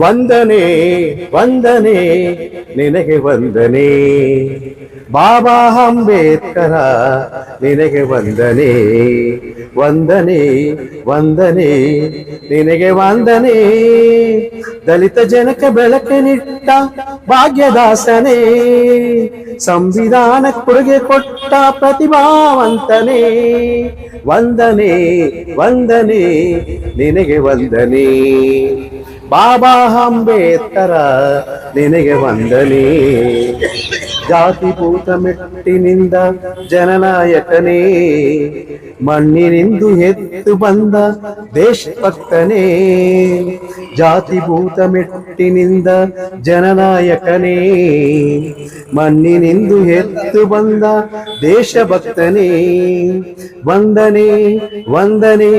ವಂದನೆ ವಂದನೆ ನಿನಗೆ ವಂದನೆ ಬಾಬಾ ಅಂಬೇಡ್ಕರ ನಿನಗೆ ವಂದನೆ ವಂದನೆ ವಂದನೆ ನಿನಗೆ ವಂದನೆ ದಲಿತ ಜನಕ್ಕೆ ಬೆಳಕಿನಿಟ್ಟ ಭಾಗ್ಯದಾಸನೇ ಸಂವಿಧಾನ ಕೊಡುಗೆ ಕೊಟ್ಟ ಪ್ರತಿಭಾವಂತನೇ ವಂದನೆ ವಂದನೆ ನಿನಗೆ ವಂದನೆ ಬಾಬಾ ಅಂಬೇಡ್ಕರ ನಿನಗೆ ವಂದನೆ ಜಾತಿಭೂತ ಮೆಟ್ಟಿನಿಂದ ಜನನಾಯಕನೇ ಮಣ್ಣಿನಿಂದು ಎದ್ದು ಬಂದ ದೇಶಭಕ್ತನೇ ಜಾತಿಭೂತ ಮೆಟ್ಟಿನಿಂದ ಜನನಾಯಕನೇ ಮಣ್ಣಿನಿಂದು ಎದ್ದು ಬಂದ ದೇಶಭಕ್ತನೇ ವಂದನೆ ವಂದನೆ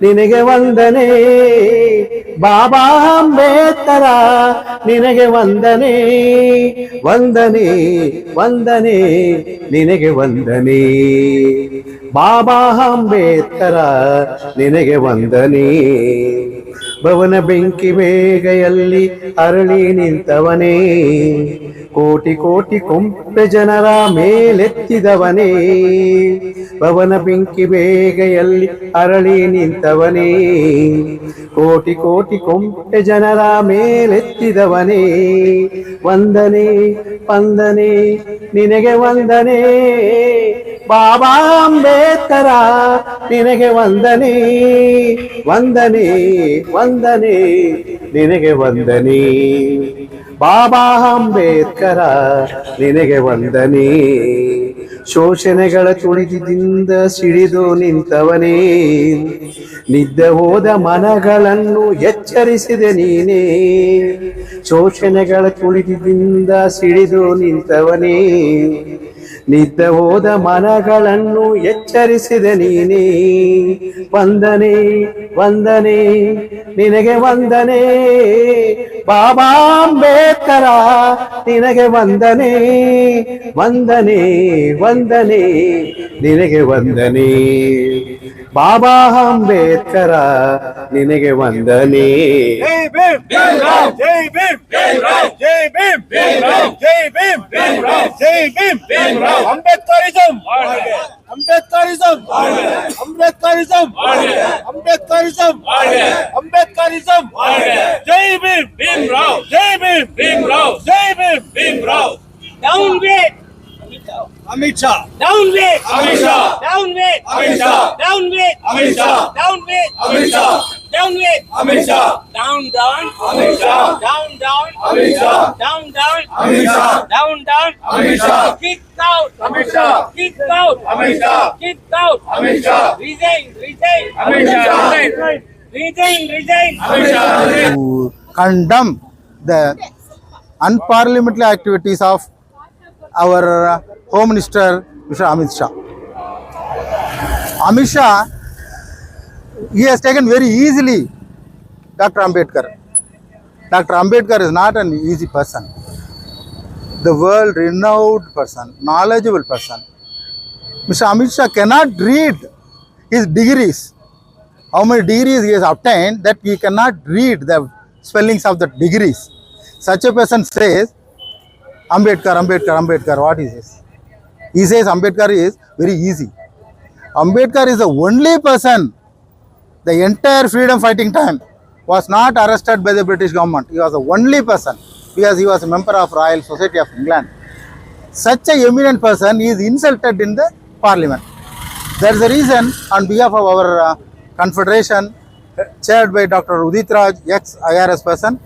ನಿನಗೆ ವಂದನೆ ಬಾಬಾ ಅಂಬೇಡ್ಕರ ನಿನಗೆ ವಂದನೆ ವಂದನೆ ವಂದನೆ ನಿನಗೆ ವಂದನೆ ಬಾಬಾ ಅಂಬೇಡ್ಕರ ನಿನಗೆ ವಂದನೆ ಭವನ ಬೆಂಕಿ ಬೇಗೆಯಲ್ಲಿ ಅರಳಿ ನಿಂತವನೇ ಕೋಟಿ ಕೋಟಿ ಕೊಂಪೆ ಜನರ ಮೇಲೆತ್ತಿದವನೇ ಭವನ ಬೆಂಕಿ ಬೇಗೆಯಲ್ಲಿ ಅರಳಿ ನಿಂತವನೇ ಕೋಟಿ ಕೋಟಿ ಕೊಂಪೆ ಜನರ ಮೇಲೆತ್ತಿದವನೇ ವಂದನೆ ವಂದನೆ ನಿನಗೆ ವಂದನೆ ಬಾಬಾ ಅಂಬೇಡ್ಕರ ನಿನಗೆ ವಂದನೆ ವಂದನೆ ವಂದನೆ ನಿನಗೆ ವಂದನೆ ಬಾಬಾ ಅಂಬೇಡ್ಕರ ನಿನಗೆ ವಂದನೆ ಶೋಷಣೆಗಳ ತುಳಿತದಿಂದ ಸಿಡಿದು ನಿಂತವನೇ ನಿದ್ದೆ ಹೋದ ಮನಗಳನ್ನು ಎಚ್ಚರಿಸಿದೆ ನೀನೇ ಶೋಷಣೆಗಳ ತುಳಿತದಿಂದ ಸಿಡಿದು ನಿಂತವನೇ ನಿದ್ದೆ ಹೋದ ಮನಗಳನ್ನು ಎಚ್ಚರಿಸಿದೆ ನೀನೇ ವಂದನೆ ವಂದನೆ ನಿನಗೆ ವಂದನೆ ಬಾಬಾ ಅಂಬೇಡ್ಕರ ನಿನಗೆ ವಂದನೆ ವಂದನೆ ವಂದನೆ ನಿನಗೆ ವಂದನೆ ಬಾಬಾ ಅಂಬೇಡ್ಕರ ನಿನಗೆ ವಂದನೆ ಜೈ ಭೀಮ್ ಜೈ ಭೀಮ್ ಜೈ ಭೀಮ್ ಜೈ ಭೀಮ್ ಜೈ ಭೀಮ್ ಅಂಬೇಡ್ಕರಿಸಂ ಅಂಬೇಡ್ಕರಿಸಂ ಅಂಬೇಡ್ಕರಿಸಂ ಅಂಬೇಡ್ಕರಿಸಂ ಅಂಬೇಡ್ಕರಿಸಂ ಜೈ ಭೀಮ್ ಭೀಮ್ರಾವ್ ಜೈ ಭೀಮ್ ಭೀಮ್ರಾವ್ ಜೈ Bhim Bhimrao down with Amit Shah. Down with Amit Shah. Down with Amit Shah. Down with Amit Shah. Down with Amit Shah. Down with Amit Shah. Down down Amit Shah. Down down Amit Shah. Down down Amit Shah. Down down Amit Shah. Kick out Amit Shah. Kick out Amit Shah. Kick out Amit Shah. Resign Resign Amit Shah. Resign Resign Amit Shah. To condemn the unparliamentary activities of our Home Minister, Mr. Amit Shah. Amit Shah, he has taken very easily Dr. Ambedkar. Dr. Ambedkar is not an easy person. The world renowned person, knowledgeable person. Mr. Amit Shah cannot read his degrees. How many degrees he has obtained that he cannot read the spellings of the degrees. Such a person says, Ambedkar, Ambedkar, Ambedkar, what is this? He says Ambedkar is very easy. Ambedkar is the only person, the entire freedom fighting time, was not arrested by the British government. He was the only person because he was a member of Royal Society of England. Such a eminent person is insulted in the parliament. There is a reason on behalf of our confederation chaired by Dr. Udit Raj, ex-IRS person,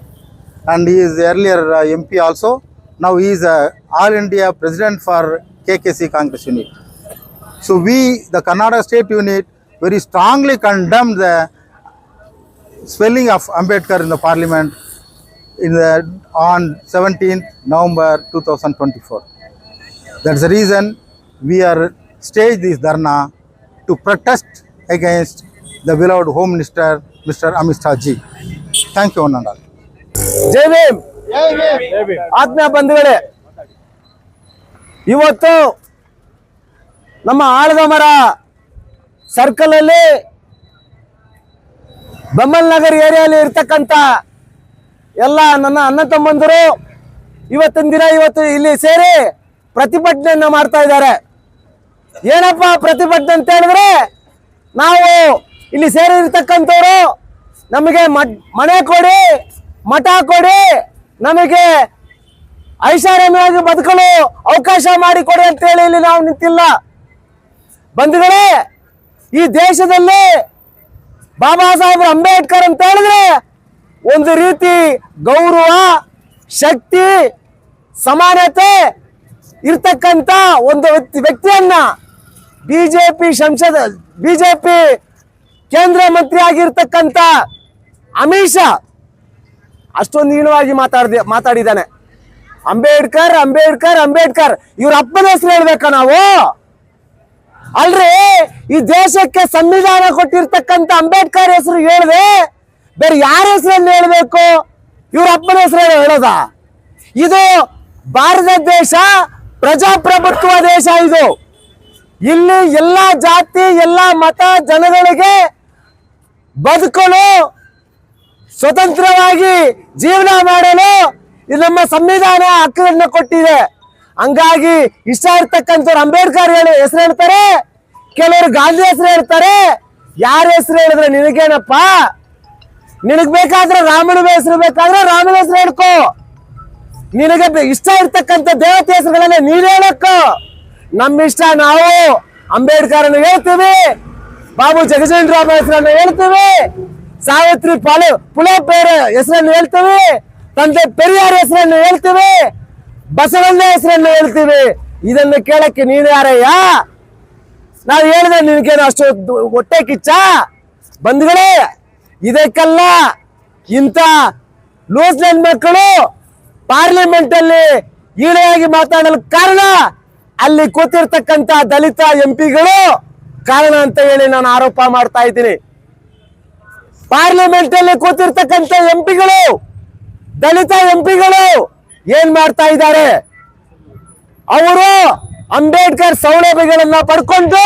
and he is earlier MP also. Now he is All India President for KKC Congress Unit. So we, the Karnataka State Unit, very strongly condemn the spelling of Ambedkar in the Parliament on 17th November 2024. That's the reason we are staged this dharna to protest against the beloved Home Minister, Mr. Amit Shah ji. Thank you, one and all. ಜೈ ಭೀಮ್ ಆತ್ಮೀಯ ಬಂಧುಗಳೇ, ಇವತ್ತು ನಮ್ಮ ಆಲದ ಮರ circle ಅಲ್ಲಿ ಬೆಮ್ಮಲ್ ನಗರ್ ಏರಿಯಾದಲ್ಲಿ ಇರ್ತಕ್ಕಂಥ ಎಲ್ಲ ನನ್ನ ಅಣ್ಣ ತಮ್ಮಂದರು ಇವತ್ತಿನ ದಿನ ಇವತ್ತು ಇಲ್ಲಿ ಸೇರಿ ಪ್ರತಿಭಟನೆಯನ್ನ ಮಾಡ್ತಾ ಇದ್ದಾರೆ. ಏನಪ್ಪ ಪ್ರತಿಭಟನೆ ಅಂತ ಹೇಳಿದ್ರೆ, ನಾವು ಇಲ್ಲಿ ಸೇರಿರ್ತಕ್ಕಂಥವ್ರು ನಮಗೆ ಮನೆ ಕೊಡಿ, ಮಠ ಕೊಡಿ, ನಮಗೆ ಐಷಾರಾಮಿಯಾಗಿ ಬದುಕಲು ಅವಕಾಶ ಮಾಡಿಕೊಡಿ ಅಂತ ಹೇಳಿ ಇಲ್ಲಿ ನಾವು ನಿಂತಿಲ್ಲ. ಬಂಧುಗಳೇ, ಈ ದೇಶದಲ್ಲಿ ಬಾಬಾ ಸಾಹೇಬ್ ಅಂಬೇಡ್ಕರ್ ಅಂತ ಹೇಳಿದ್ರೆ ಒಂದು ರೀತಿ ಗೌರವ, ಶಕ್ತಿ, ಸಮಾನತೆ ಇರ್ತಕ್ಕಂಥ ಒಂದು ವ್ಯಕ್ತಿಯನ್ನ ಬಿಜೆಪಿ ಕೇಂದ್ರ ಮಂತ್ರಿ ಆಗಿರ್ತಕ್ಕಂಥ ಅಮಿತ್ ಶಾ ಅಷ್ಟೊಂದು ಹೀನವಾಗಿ ಮಾತಾಡಿದ್ದಾನೆ. ಅಂಬೇಡ್ಕರ್ ಅಂಬೇಡ್ಕರ್ ಅಂಬೇಡ್ಕರ್ ಇವ್ರ ಅಪ್ಪನ ಹೆಸರು ಹೇಳ್ಬೇಕಾ ನಾವು? ಅಲ್ರಿ, ಈ ದೇಶಕ್ಕೆ ಸಂವಿಧಾನ ಕೊಟ್ಟಿರ್ತಕ್ಕಂಥ ಅಂಬೇಡ್ಕರ್ ಹೆಸರು ಹೇಳಿದೆ, ಬೇರೆ ಯಾರ ಹೆಸರನ್ನು ಹೇಳ್ಬೇಕು? ಇವ್ರ ಅಪ್ಪನ ಹೆಸರು ಹೇಳೋದ? ಇದು ಭಾರತ ದೇಶ ಪ್ರಜಾಪ್ರಭುತ್ವ ದೇಶ. ಇದು ಇಲ್ಲಿ ಎಲ್ಲ ಜಾತಿ, ಎಲ್ಲ ಮತ ಜನಗಳಿಗೆ ಬದುಕಲು, ಸ್ವತಂತ್ರವಾಗಿ ಜೀವನ ಮಾಡಲು ಇದು ನಮ್ಮ ಸಂವಿಧಾನ ಹಕ್ಕನ್ನು ಕೊಟ್ಟಿದೆ. ಹಂಗಾಗಿ ಇಷ್ಟ ಇರ್ತಕ್ಕಂಥವ್ರು ಅಂಬೇಡ್ಕರ್ ಹೆಸರು ಹೇಳ್ತಾರೆ, ಕೆಲವರು ಗಾಂಧಿ ಹೆಸರು ಹೇಳ್ತಾರೆ. ಯಾರ ಹೆಸರು ಹೇಳಿದ್ರೆ ನಿನಗೇನಪ್ಪ? ನಿನಗ್ ಬೇಕಾದ್ರೆ ರಾಮನ ಹೆಸರು ಬೇಕಾದ್ರೆ ರಾಮನ ಹೆಸರು ಹೇಳ್ಕೊ. ನಿನಗೆ ಇಷ್ಟ ಇರ್ತಕ್ಕಂಥ ದೇವತೆ ಹೆಸರುಗಳನ್ನ ನೀನ್ ಹೇಳಕ್ಕೋ. ನಮ್ಮ ಇಷ್ಟ, ನಾವು ಅಂಬೇಡ್ಕರ್ ಹೇಳ್ತೀವಿ, ಬಾಬು ಜಗಜೀವನ್ ರಾಮ್ ಹೆಸರನ್ನು ಹೇಳ್ತೀವಿ, ಸಾವಿತ್ರಿ ಪುಲೆ ಹೆಸರನ್ನು ಹೇಳ್ತೀವಿ, ತಂದೆ ಪೆರಿಯಾರ್ ಹೆಸರನ್ನು ಹೇಳ್ತೀವಿ, ಬಸವಣ್ಣ ಹೆಸರನ್ನು ಹೇಳ್ತೀವಿ. ಇದನ್ನು ಕೇಳಕ್ಕೆ ನೀನು ಯಾರಯ್ಯ? ನಾವು ಹೇಳಿದ್ರೆ ನಿನ್ಗೇನು ಅಷ್ಟು ಹೊಟ್ಟೆ ಕಿಚ್ಚ? ಬಂಧುಗಳೇ, ಇದಕ್ಕೆಲ್ಲ ಇಂಥ ಲೂಸ್ ಲೈನ್ ಮಕ್ಕಳು ಪಾರ್ಲಿಮೆಂಟ್ ಅಲ್ಲಿ ಈಳೆಯಾಗಿ ಮಾತಾಡಲು ಕಾರಣ ಅಲ್ಲಿ ಕೂತಿರ್ತಕ್ಕಂಥ ದಲಿತ ಎಂಪಿಗಳು ಕಾರಣ ಅಂತ ಹೇಳಿ ನಾನು ಆರೋಪ ಮಾಡ್ತಾ ಇದ್ದೀನಿ. ಪಾರ್ಲಿಮೆಂಟ್ ಅಲ್ಲಿ ಕೂತಿರ್ತಕ್ಕಂಥ ಎಂಪಿಗಳು, ದಲಿತ ಎಂಪಿಗಳು ಏನ್ ಮಾಡ್ತಾ ಇದ್ದಾರೆ? ಅವರು ಅಂಬೇಡ್ಕರ್ ಸೌಲಭ್ಯಗಳನ್ನ ಪಡ್ಕೊಂಡು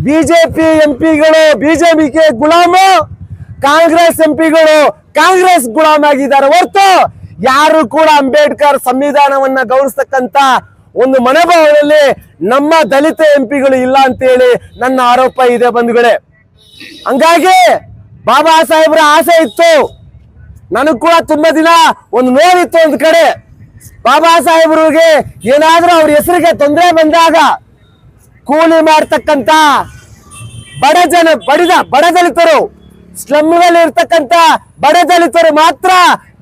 ಬಿಜೆಪಿ ಎಂಪಿಗಳು ಬಿಜೆಪಿಗೆ ಗುಲಾಮ, ಕಾಂಗ್ರೆಸ್ ಎಂಪಿಗಳು ಕಾಂಗ್ರೆಸ್ ಗುಲಾಮ ಆಗಿದ್ದಾರೆ ಹೊರತು ಯಾರು ಕೂಡ ಅಂಬೇಡ್ಕರ್ ಸಂವಿಧಾನವನ್ನ ಗೌರವಿಸ್ತಕ್ಕಂಥ ಒಂದು ಮನೋಭಾವದಲ್ಲಿ ನಮ್ಮ ದಲಿತ ಎಂಪಿಗಳು ಇಲ್ಲ ಅಂತ ಹೇಳಿ ನನ್ನ ಆರೋಪ ಇದೆ ಬಂಧುಗಳೇ. ಹಂಗಾಗಿ ಬಾಬಾ ಸಾಹೇಬ್ರ ಆಸೆ ಇತ್ತು, ನನಗ್ ಕೂಡ ತುಂಬಾ ದಿನ ಒಂದು ನೋವಿತ್ತು. ಒಂದು ಕಡೆ ಬಾಬಾ ಸಾಹೇಬ್ರಿಗೆ ಏನಾದ್ರೂ ಅವ್ರ ಹೆಸರಿಗೆ ತೊಂದರೆ ಬಂದಾಗ ಕೂಲಿ ಮಾಡ್ತಕ್ಕಂಥ ಬಡ ದಲಿತರು, ಸ್ಲಮ್ಗಳಲ್ಲಿ ಇರ್ತಕ್ಕಂಥ ಬಡ ದಲಿತರು ಮಾತ್ರ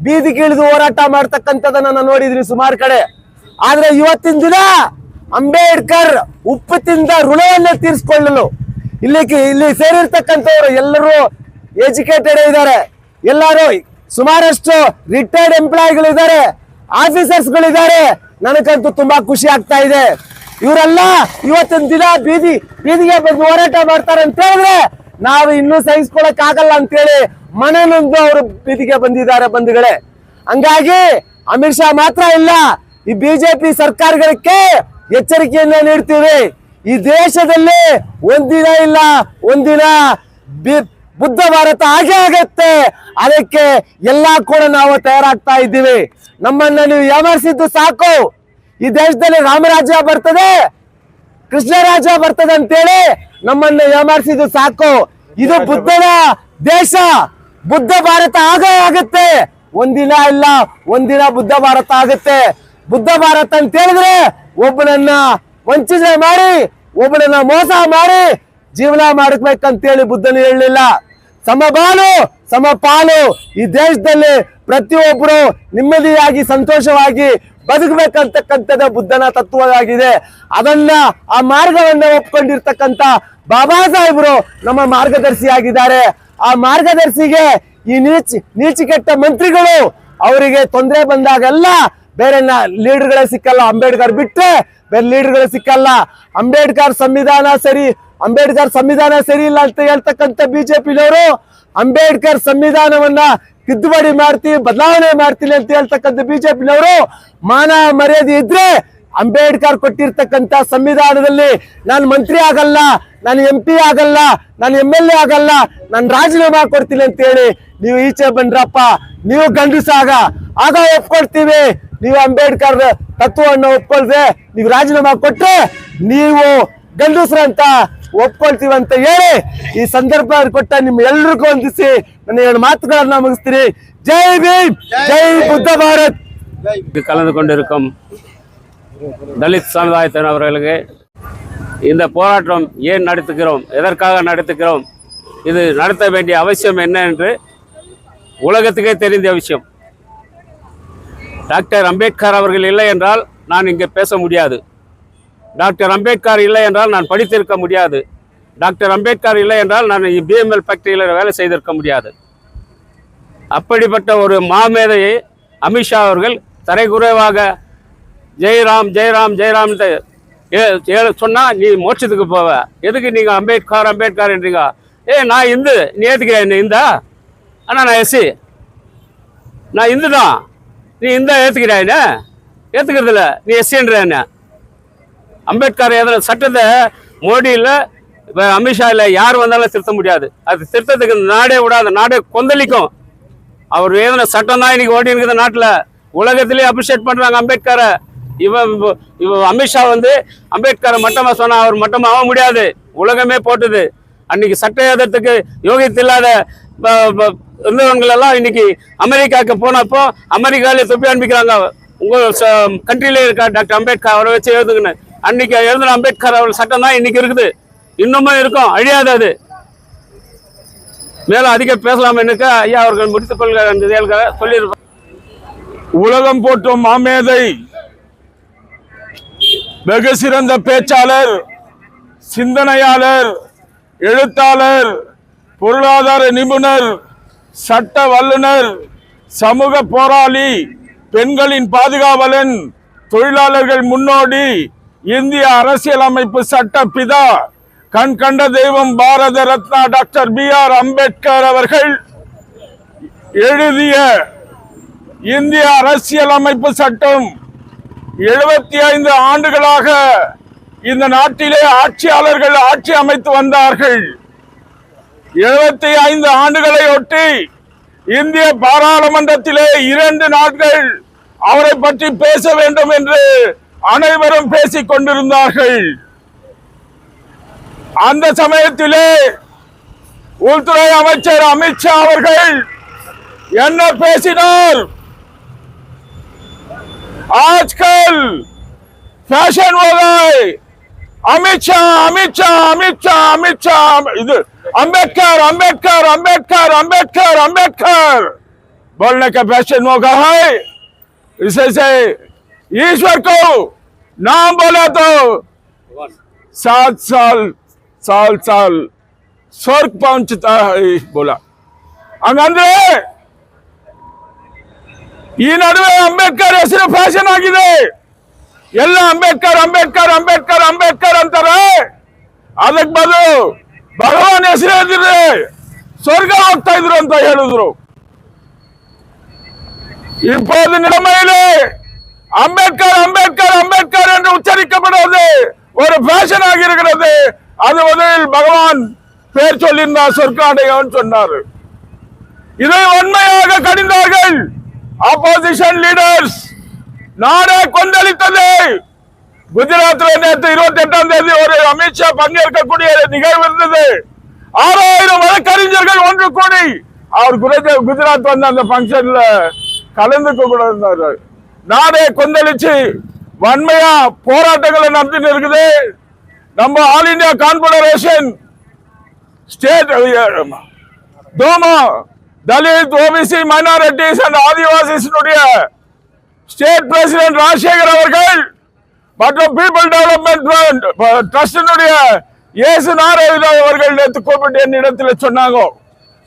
ಬೀದಿಗಿಳಿದು ಹೋರಾಟ ಮಾಡ್ತಕ್ಕಂಥದ್ದನ್ನ ನಾನು ನೋಡಿದ್ರಿ ಸುಮಾರು ಕಡೆ. ಆದ್ರೆ ಇವತ್ತಿನ ದಿನ ಅಂಬೇಡ್ಕರ್ ಉಪ್ಪು ತಿಂದ ಋಣವನ್ನು ತೀರಿಸಿಕೊಳ್ಳಲು ಇಲ್ಲಿ ಸೇರಿರ್ತಕ್ಕಂಥವ್ರು ಎಲ್ಲರೂ ಎಜುಕೇಟೆಡ್ ಇದ್ದಾರೆ, ಎಲ್ಲರೂ ಸುಮಾರಷ್ಟು ರಿಟೈರ್ಡ್ ಎಂಪ್ಲಾಯಿಗಳಿದ್ದಾರೆ, ಆಫೀಸರ್ಸ್ಗಳಿದ್ದಾರೆ. ನನಗಂತೂ ತುಂಬಾ ಖುಷಿ ಆಗ್ತಾ ಇದೆ. ಇವರೆಲ್ಲ ಇವತ್ತಿನ ದಿನ ಬೀದಿಗೆ ಬಂದು ಹೋರಾಟ ಮಾಡ್ತಾರೆ ಅಂತ ಹೇಳಿದ್ರೆ ನಾವು ಇನ್ನೂ ಸಹಿಸ್ಕೊಳಕ್ ಆಗಲ್ಲ ಅಂತೇಳಿ ಮನನೊಂದು ಅವರು ಬೀದಿಗೆ ಬಂದಿದ್ದಾರೆ ಬಂಧುಗಳೇ. ಹಂಗಾಗಿ ಅಮಿತ್ ಶಾ ಮಾತ್ರ ಇಲ್ಲ, ಈ ಬಿಜೆಪಿ ಸರ್ಕಾರಗಳಿಗೆ ಎಚ್ಚರಿಕೆಯನ್ನ ನೀಡ್ತೀವಿ. ಈ ದೇಶದಲ್ಲಿ ಒಂದಿನ ಇಲ್ಲ ಒಂದಿನ ಬುದ್ಧ ಭಾರತ ಆಗೇ ಆಗತ್ತೆ. ಅದಕ್ಕೆ ಎಲ್ಲಾ ಕೂಡ ನಾವು ತಯಾರಾಗ್ತಾ ಇದ್ದೀವಿ. ನಮ್ಮನ್ನ ನೀವು ಯಾಮಾರಿಸಿದ್ದು ಸಾಕು. ಈ ದೇಶದಲ್ಲಿ ರಾಮರಾಜ್ಯ ಬರ್ತದೆ, ಕೃಷ್ಣ ರಾಜ್ಯ ಬರ್ತದೆ ಅಂತೇಳಿ ನಮ್ಮನ್ನ ಯಾಮಾರಿಸಿದ್ದು ಸಾಕು. ಇದು ಬುದ್ಧನ ದೇಶ, ಬುದ್ಧ ಭಾರತ ಆಗೇ ಆಗುತ್ತೆ. ಒಂದಿನ ಇಲ್ಲ ಒಂದಿನ ಬುದ್ಧ ಭಾರತ ಆಗುತ್ತೆ. ಬುದ್ಧ ಭಾರತ ಅಂತ ಹೇಳಿದ್ರೆ ಒಬ್ಬನನ್ನ ವಂಚನೆ ಮಾಡಿ, ಒಬ್ಬನನ್ನ ಮೋಸ ಮಾಡಿ ಜೀವನ ಮಾಡಬೇಕಂತೇಳಿ ಬುದ್ಧನು ಹೇಳಲಿಲ್ಲ. ಸಮಬಾಳು ಸಮಪಾಲು. ಈ ದೇಶದಲ್ಲಿ ಪ್ರತಿಯೊಬ್ಬರು ನೆಮ್ಮದಿಯಾಗಿ ಸಂತೋಷವಾಗಿ ಬದುಕಬೇಕಂತಕ್ಕಂಥದ್ದು ಬುದ್ಧನ ತತ್ವವಾಗಿದೆ. ಆ ಮಾರ್ಗವನ್ನ ಒಪ್ಕೊಂಡಿರ್ತಕ್ಕಂಥ ಬಾಬಾ ಸಾಹೇಬರು ನಮ್ಮ ಮಾರ್ಗದರ್ಶಿಯಾಗಿದ್ದಾರೆ. ಆ ಮಾರ್ಗದರ್ಶಿಗೆ ಈ ನೀಚಿಕೆಟ್ಟ ಮಂತ್ರಿಗಳು ಅವರಿಗೆ ತೊಂದರೆ ಬಂದಾಗೆಲ್ಲ ಬೇರೆ ಲೀಡರ್ಗಳೇ ಸಿಕ್ಕಲ್ಲ. ಅಂಬೇಡ್ಕರ್ ಬಿಟ್ರೆ ಬೇರೆ ಲೀಡರ್ಗಳು ಸಿಕ್ಕಲ್ಲ. ಅಂಬೇಡ್ಕರ್ ಸಂವಿಧಾನ ಸರಿ ಇಲ್ಲ ಅಂತ ಹೇಳ್ತಕ್ಕಂಥ ಬಿಜೆಪಿನವರು ಅಂಬೇಡ್ಕರ್ ಸಂವಿಧಾನವನ್ನ ತಿದ್ದುಪಡಿ ಮಾಡ್ತೀವಿ, ಬದಲಾವಣೆ ಮಾಡ್ತೀನಿ ಅಂತ ಹೇಳ್ತಕ್ಕಂಥ ಬಿಜೆಪಿನವರು ಮಾನ ಮರ್ಯಾದೆ ಇದ್ರೆ ಅಂಬೇಡ್ಕರ್ ಕೊಟ್ಟಿರ್ತಕ್ಕಂಥ ಸಂವಿಧಾನದಲ್ಲಿ ನಾನು ಮಂತ್ರಿ ಆಗಲ್ಲ, ನಾನು MP ಆಗಲ್ಲ, ನಾನು MLA ಆಗಲ್ಲ, ನಾನು ರಾಜೀನಾಮೆ ಕೊಡ್ತೀನಿ ಅಂತ ಹೇಳಿ ನೀವು ಈಚೆ ಬಂದ್ರಪ್ಪ. ನೀವು ಗಂಡಸಾಗ ಆಗ ಒಪ್ಕೊಳ್ತೀವಿ. ನೀವು ಅಂಬೇಡ್ಕರ್ ತತ್ವವನ್ನು ಒಪ್ಕೊಳ್ದೆ ನೀವು ರಾಜೀನಾಮೆ ಕೊಟ್ರೆ ನೀವು ಗಂಡಸ್ರಂತ ಒಪ್ಕೊಳ್ತೀವಿ ಅಂತ ಹೇಳಿ ಈ ಸಂದರ್ಭ ಕೊಟ್ಟ ನಿಮ್ ಎಲ್ರಿಗೂ ಹೊಂದಿಸಿ ನನ್ನ 2 ಮಾತುಗಳನ್ನ ಮುಗಿಸ್ತೀನಿ. ಜೈ ಭೀಮ್, ಜೈ புத்த பாரத். கலந்து கொண்டிருக்கும் தலித் சமுதாயத்தினர்களுக்கு இந்த போராட்டம் ஏன் நடத்துகிறோம், எதற்காக நடத்துகிறோம், இது நடத்த வேண்டிய அவசியம் என்ன என்று உலகத்துக்கே தெரிந்த விஷயம். டாக்டர் அம்பேத்கர் அவர்கள் இல்லை என்றால் நான் இங்கே பேச முடியாது. டாக்டர் அம்பேத்கர் இல்லை என்றால் நான் படித்திருக்க முடியாது. டாக்டர் அம்பேத்கர் இல்லை என்றால் நான் BML ஃபேக்டரியில் வேலை செய்திருக்க முடியாது. அப்படிப்பட்ட ஒரு மாமேதையை அமித்ஷா அவர்கள் தரைக்குறைவாக ஜெயராம் ஜெயராம் ஜெயராம் சொன்னா நீ மோட்சத்துக்கு போவ, எதுக்கு நீங்க அம்பேத்கர் அம்பேத்கர் என்றீங்க? நான் இந்து, நீ ஏத்துக்கிற என்ன இந்தா? ஆனால் நான் SC, நான் இந்து தான், நீ இந்தா ஏத்துக்கிற என்ன? ஏத்துக்கிறது இல்லை, நீ SCன்ற என்ன? அம்பேத்கர் எதில் சட்டத்தை மோடியில் இப்போ அமித்ஷா இல்லை யார் வந்தாலும் திருத்த முடியாது. அது திருத்தத்துக்கு நாடே விடாது, நாடே கொந்தளிக்கும். அவர் ஏதன சட்டம் தான் இன்னைக்கு ஓடி இருக்குது நாட்டில். உலகத்திலேயே அப்ரிஷியேட் பண்ணுறாங்க அம்பேத்கரை. இவன் அமித்ஷா வந்து அம்பேத்கரை மட்டமாக சொன்னால் அவர் மட்டமாக ஆக முடியாது, உலகமே போட்டுது. அன்னைக்கு சட்ட எதிர்த்துக்கு யோகித்து இல்லாத இருந்தவங்களெல்லாம் இன்னைக்கு அமெரிக்காவுக்கு போனப்போ அமெரிக்காவிலே தொப்பி அனுப்பிக்கிறாங்க. உங்கள் கண்ட்ரியிலே இருக்கா டாக்டர் அம்பேத்கர், அவரை வச்சு எழுதுங்கன்னு. அன்னைக்கு எழுதுன அம்பேத்கர் அவர் சட்டம் தான் இன்னைக்கு இருக்குது, இன்னுமே இருக்கும், அழியாது. அது மேலும் அதிக பேசலாம் எனக்கு ஐயா அவர்கள் முடித்துக் கொள்கிற அந்த செயல்களை சொல்லியிருப்பார். உலகம் போற்றும் மாமேதை, வெகு சிறந்த பேச்சாளர், சிந்தனையாளர், எழுத்தாளர், பொருளாதார நிபுணர், சட்ட வல்லுனர், சமூக போராளி, பெண்களின் பாதுகாவலன், தொழிலாளர்கள் முன்னோடி, இந்திய அரசியலமைப்பு சட்ட பிதா, கண் கண்ட தெய்வம் பாரத ரத்னா டாக்டர் BR அம்பேத்கர் அவர்கள் எழுதிய இந்திய அரசியலமைப்பு சட்டம் 75 ஆண்டுகளாக இந்த நாட்டிலே ஆட்சியாளர்கள் ஆட்சி அமைத்து வந்தார்கள். 75 ஆண்டுகளை ஒட்டி இந்திய பாராளுமன்றத்திலே 2 நாட்கள் அவரை பற்றி பேச வேண்டும் என்று அனைவரும் பேசிக் கொண்டிருந்தார்கள். அந்த சமயத்திலே உள்துறை அமைச்சர் அமித்ஷா அவர்கள் என்ன பேசினார்? आजकल फैशन हो गए, अमित शाह इधर अंबेडकर अंबेडकर अंबेडकर अंबेडकर अंबेडकर बोलने का फैशन हो गया है. इसे से ईश्वर को नाम बोला तो 7 साल स्वर्ग पहुंचता है बोला. हंगंद्रे ಈ ನಡುವೆ ಅಂಬೇಡ್ಕರ್ ಹೆಸರು ಫ್ಯಾಷನ್ ಆಗಿದೆ. ಎಲ್ಲ ಅಂಬೇಡ್ಕರ್ ಅಂಬೇಡ್ಕರ್ ಅಂಬೇಡ್ಕರ್ ಅಂಬೇಡ್ಕರ್ ಅಂತಾರೆ. ಅದಕ್ಕೆ ಬದಲು ಭಗವಾನ್ ಹೆಸರು ಹೇಳಿದ್ರೆ ಸ್ವರ್ಗ ಹೋಗ್ತಾ ಇದ್ರು ಅಂತ ಹೇಳಿದ್ರು. இப்போது நிலைமையிலே அம்பேத்கர் அம்பேத்கர் அம்பேத்கர் என்று உச்சரிக்கப்படுவது ஒரு ஃபேஷன் ஆகி இருக்கிறது. அது முதலில் பகவான் பேர் சொல்லியிருந்தார், சொர்க்க அடையவன் சொன்னார். இதை உண்மையாக கடிந்தார்கள் ஆப்போசிஷன் லீடர்ஸ். நாடே கொந்தளித்தது. குஜராத்தில் நேற்று 28ஆம் தேதி ஒரு அமித்ஷா பங்கேற்கக்கூடிய நிகழ்வு இருந்தது. 6000 வழக்கறிஞர்கள் ஒன்று கூடி அவர் குஜராத் வந்து அந்த பங்கன்ல கலந்துக்க கூட இருந்தாரு. நாடே கொந்தளிச்சு வன்மையா போராட்டங்களை நடத்திட்டு இருக்குது. நம்ம ஆல் இந்தியா கான்ஃபெடரேஷன் ஸ்டேட் தோமா தலித் OBC மைனாரிட்டிஸ் அண்ட் ஆதிவாசிகளுடைய ஸ்டேட் பிரசிடென்ட் ராஜசேகர் அவர்கள் மற்றும் பீப்புள் டெவலப்மெண்ட் ட்ரஸ்டினுடைய ஏசு நாராயண அவர்கள் நேற்று கூப்பிட்டு என்னிடத்தில் சொன்னாங்க,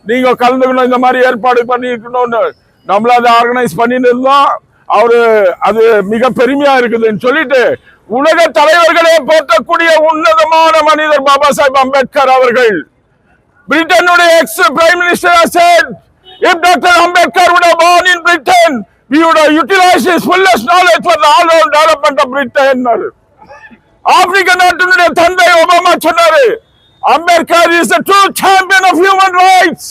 நீங்க கலந்துக்கணும், இந்த மாதிரி ஏற்பாடு பண்ணிக்கணும்னு. நம்மள அதை ஆர்கனைஸ் பண்ணிட்டு இருந்தோம். அவரு அது மிக பெருமையா இருக்குதுன்னு சொல்லிட்டு உலக தலைவர்களே போற்றக்கூடிய உன்னதமான மனிதர் பாபா சாஹிப் அம்பேத்கர் அவர்கள். பிரிட்டனுடைய ex prime minister said, if Dr. Ambedkar would have born in Britain, we would have utilized his fullest knowledge for the all-round development of Britain. ஆப்பிரிக்க நாட்டினுடைய தந்தை ஒபாமா சொன்னாரு, Ambedkar is the true champion of human rights.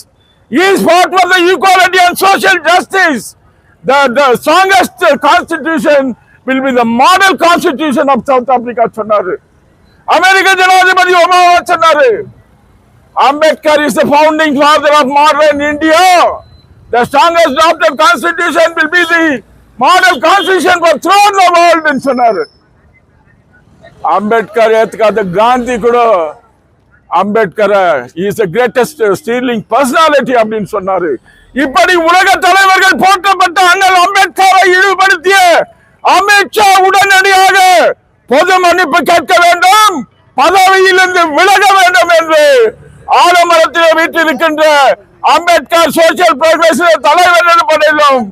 He is fought for the equality and social justice. The strongest constitution will be the model constitution of South Africa சொன்னாரு. அமெரிக்க ஜனாதிபதி Obama சொன்னாரு. Ambedkar is the founding father of modern India. The strongest adopted constitution will be the model constitution for throughout the world ன்னு சொன்னாரு. அம்பேத்கர் ஏத்துக்காத காந்தி கூட Ambedkar is the greatest stealing personality அப்படின்னு சொன்னாரு. இப்படி உலக தலைவர்கள் போற்றப்பட்ட அண்ணல் அம்பேத்கரை இழிவுபடுத்திய அமித்ஷா உடனடியாக பொது மன்னிப்பு கேட்க வேண்டும், பதவியிலிருந்து விலக வேண்டும் என்று ஆலமரத்திலே வீட்டிருக்கின்ற அம்பேத்கர் சோசியல் புரோகிரஸ் தலைவர் என்ற படையிலும்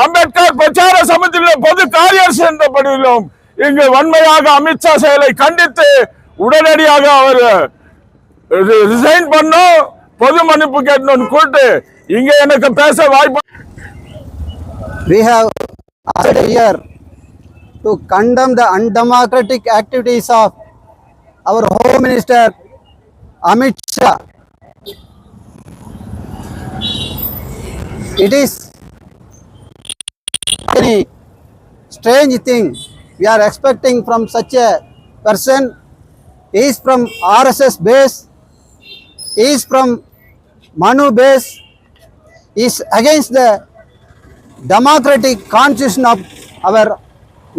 அம்பேத்கர் பிரச்சார சமிதியிலே பொது காரியர்ஸ் என்ற படையிலும் இங்கு வன்மையாக அமித்ஷா செயலை கண்டித்து உடனடியாக அவர் ரிசைன் பண்ணும், பொது மன்னிப்பு கேட்கணும்னு கூட்டு இங்க எனக்கு பேச வாய்ப்பு. We have asked here to condemn the undemocratic activities of our Home Minister Amit Shah. It is very strange thing we are expecting from such a person. He is from RSS base, he is from Manu base, he is against the democratic constitution of our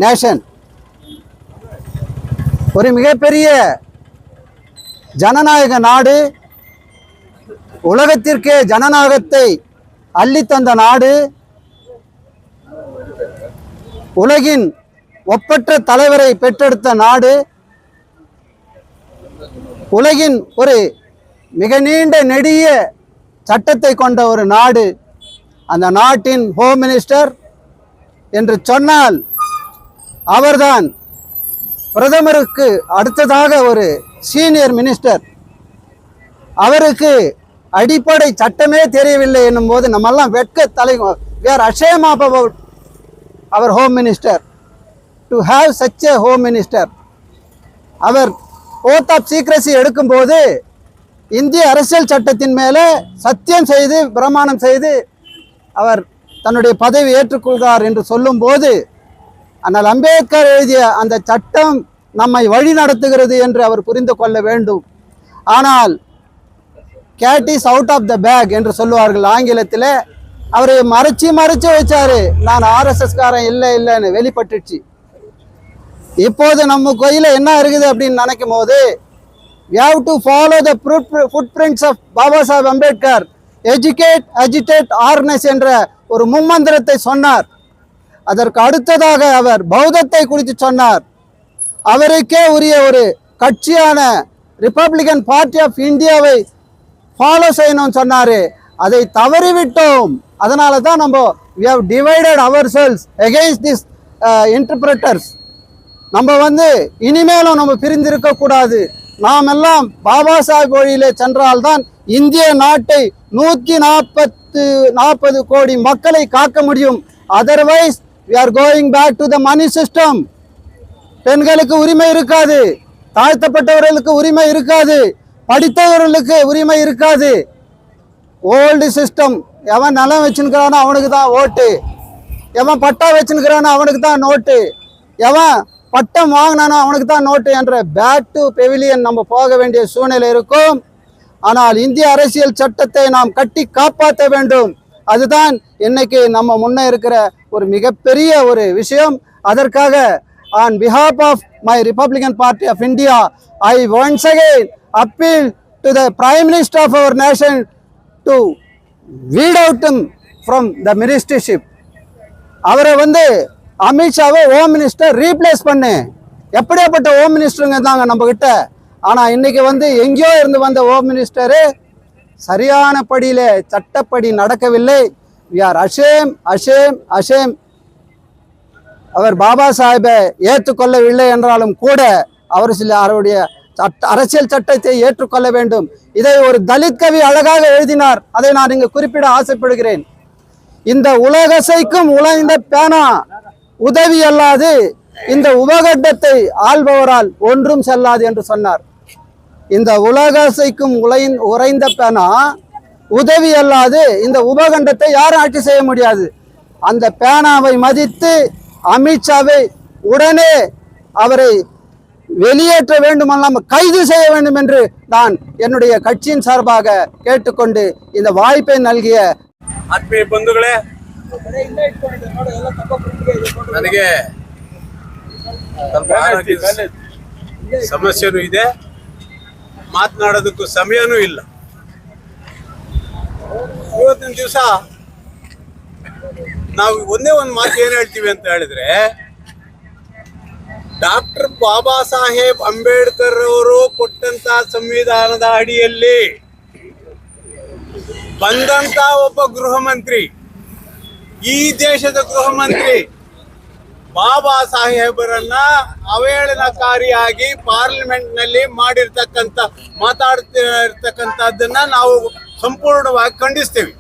nation. ஒரு மிகப்பெரிய ஜனநாயக நாடு, உலகத்திற்கே ஜனநாயகத்தை அள்ளித்தந்த நாடு, உலகின் ஒப்பற்ற தலைவரை பெற்றெடுத்த நாடு, உலகின் ஒரு மிக நீண்ட நெடிய சட்டத்தை கொண்ட ஒரு நாடு. அந்த நாட்டின் ஹோம் மினிஸ்டர் என்று சொன்னால் அவர்தான் பிரதமருக்கு அடுத்ததாக ஒரு சீனியர் மினிஸ்டர். அவருக்கு அடிப்படை சட்டமே தெரியவில்லை என்னும் போது நம்மெல்லாம் வெட்க தலை. we are ashamed about our home minister to have such a home minister. Our oath of secrecy எடுக்கும்போது இந்திய அரசியல் சட்டத்தின் மேலே சத்தியம் செய்து பிரமாணம் செய்து அவர் தன்னுடைய பதவி ஏற்றுக்கொள்கிறார் என்று சொல்லும்போது ஆனால் அம்பேத்கர் எழுதிய அந்த சட்டம் நம்மை வழி நடத்துகிறது என்று அவர் புரிந்து கொள்ள வேண்டும். ஆனால் cat is out of the bag என்று சொல்லுவார்கள் ஆங்கிலத்தில். அவரை மறைச்சு வச்சாரு, நான் ஆர்எஸ்எஸ்காரன் இல்லைன்னு வெளிப்பட்டுச்சு. இப்போது நம்ம கையில் என்ன இருக்குது அப்படின்னு நினைக்கும் போது we have to follow the footprints of Baba Saheb Ambedkar, educate, agitate, organize என்ற ஒரு மும்மந்திரத்தை சொன்னார். அதற்கு அடுத்ததாக அவர் பௌத்தத்தை குறித்து சொன்னார். அவருக்கே உரிய ஒரு கட்சியான ரிப்பப்ளிகன் பார்ட்டி ஆஃப் இந்தியாவை ஃபாலோ செய்யணும்னு சொன்னார். அதை தவறிவிட்டோம். அதனால தான் நம்ம we have divided ourselves against these interpreters. நம்ம இனிமேலும் நம்ம பிரிந்திருக்க கூடாது. நாம் எல்லாம் பாபா சாஹிப் வழியிலே சென்றால்தான் இந்திய நாட்டை 140 கோடி மக்களை காக்க முடியும். Otherwise we are going back to the money system. பெண்களுக்கு உரிமை இருக்காது, தாழ்த்தப்பட்டவர்களுக்கு உரிமை இருக்காது, படித்தவர்களுக்கு உரிமை இருக்காது. Old system. எவன் நிலம் வச்சுருக்கிறானோ அவனுக்கு தான் ஓட்டு, எவன் பட்டா வச்சுருக்கிறானோ அவனுக்கு தான் நோட்டு, எவன் பட்டம் வாங்கினானோ அவனுக்கு தான் நோட்டு என்ற பேக் டு பெவிலியன் நம்ம போக வேண்டிய சூழ்நிலை இருக்கும். ஆனால் இந்திய அரசியல் சட்டத்தை நாம் கட்டி காப்பாற்ற வேண்டும். அதுதான் இன்னைக்கு நம்ம முன்னே இருக்கிற ஒரு மிகப்பெரிய ஒரு விஷயம். அதற்காக on behalf of my Republican Party of India, I once again appeal to the Prime Minister of our nation to weed out him from the ministership. அவரை அமித்ஷாவை ஹோம் மினிஸ்டர் ரீப்ளேஸ் பண்ணு. எப்படியாப்பட்ட ஹோம் மினிஸ்டருங்க தாங்க நம்ம கிட்ட. ஆனால் இன்னைக்கு எங்கேயோ இருந்து வந்த ஹோம் மினிஸ்டரு சரியான படியில் சட்டப்படி நடக்கவில்லை. we are ashamed. அவர் பாபா சாஹிப்பை ஏற்றுக்கொள்ளவில்லை என்றாலும் கூட அவருடைய அரசியல் சட்டத்தை ஏற்றுக்கொள்ள வேண்டும். இதை ஒரு தலித் கவி அழகாக எழுதினார். அதை நான் இங்கு குறிப்பிட ஆசைப்படுகிறேன். இந்த உலகசைக்கும் உழைந்த பேனா உதவி அல்லாது இந்த உபகட்டத்தை ஆள்பவரால் ஒன்றும் செல்லாது என்று சொன்னார். இந்த உலக அசைக்கும் உறைந்த பேனா உதவி அல்லாது இந்த உபகண்டத்தை யாரும் ஆட்சி செய்ய முடியாது. அந்த பேனாவை மதித்து அமித்ஷாவை உடனே அவரை வெளியேற்ற வேண்டுமல்லாமல் கைது செய்ய வேண்டும் என்று நான் என்னுடைய கட்சியின் சார்பாக கேட்டுக்கொண்டு இந்த வாய்ப்பை ನಲ್ಗಿಯ ಆತ್ಮೀಯ ಬಂಧುಗಳೇ, ನನಗೆ ಸ್ವಲ್ಪ ಆರೋಗ್ಯದ ಸಮಸ್ಯೆನೂ ಇದೆ, ಮಾತನಾಡೋದಕ್ಕೂ ಸಮಯನೂ ಇಲ್ಲ. ಇವತ್ತಿನ ದಿವಸ ನಾವು ಒಂದೇ ಒಂದು ಮಾತು ಏನು ಹೇಳ್ತೀವಿ ಅಂತ ಹೇಳಿದ್ರೆ, ಡಾಕ್ಟರ್ ಬಾಬಾ ಸಾಹೇಬ್ ಅಂಬೇಡ್ಕರ್ ಅವರು ಕೊಟ್ಟಂತ ಸಂವಿಧಾನದ ಅಡಿಯಲ್ಲಿ ಬಂದಂತ ಒಬ್ಬ ಗೃಹ ಮಂತ್ರಿ, ಈ ದೇಶದ ಗೃಹ ಮಂತ್ರಿ ಬಾಬಾ ಸಾಹೇಬರನ್ನ ಅವಹೇಳನಕಾರಿಯಾಗಿ ಪಾರ್ಲಿಮೆಂಟ್ ನಲ್ಲಿ ಮಾತಾಡ್ತಿರ್ತಕ್ಕಂಥದ್ದನ್ನ ನಾವು ಸಂಪೂರ್ಣವಾಗಿ ಖಂಡಿಸ್ತೇವೆ.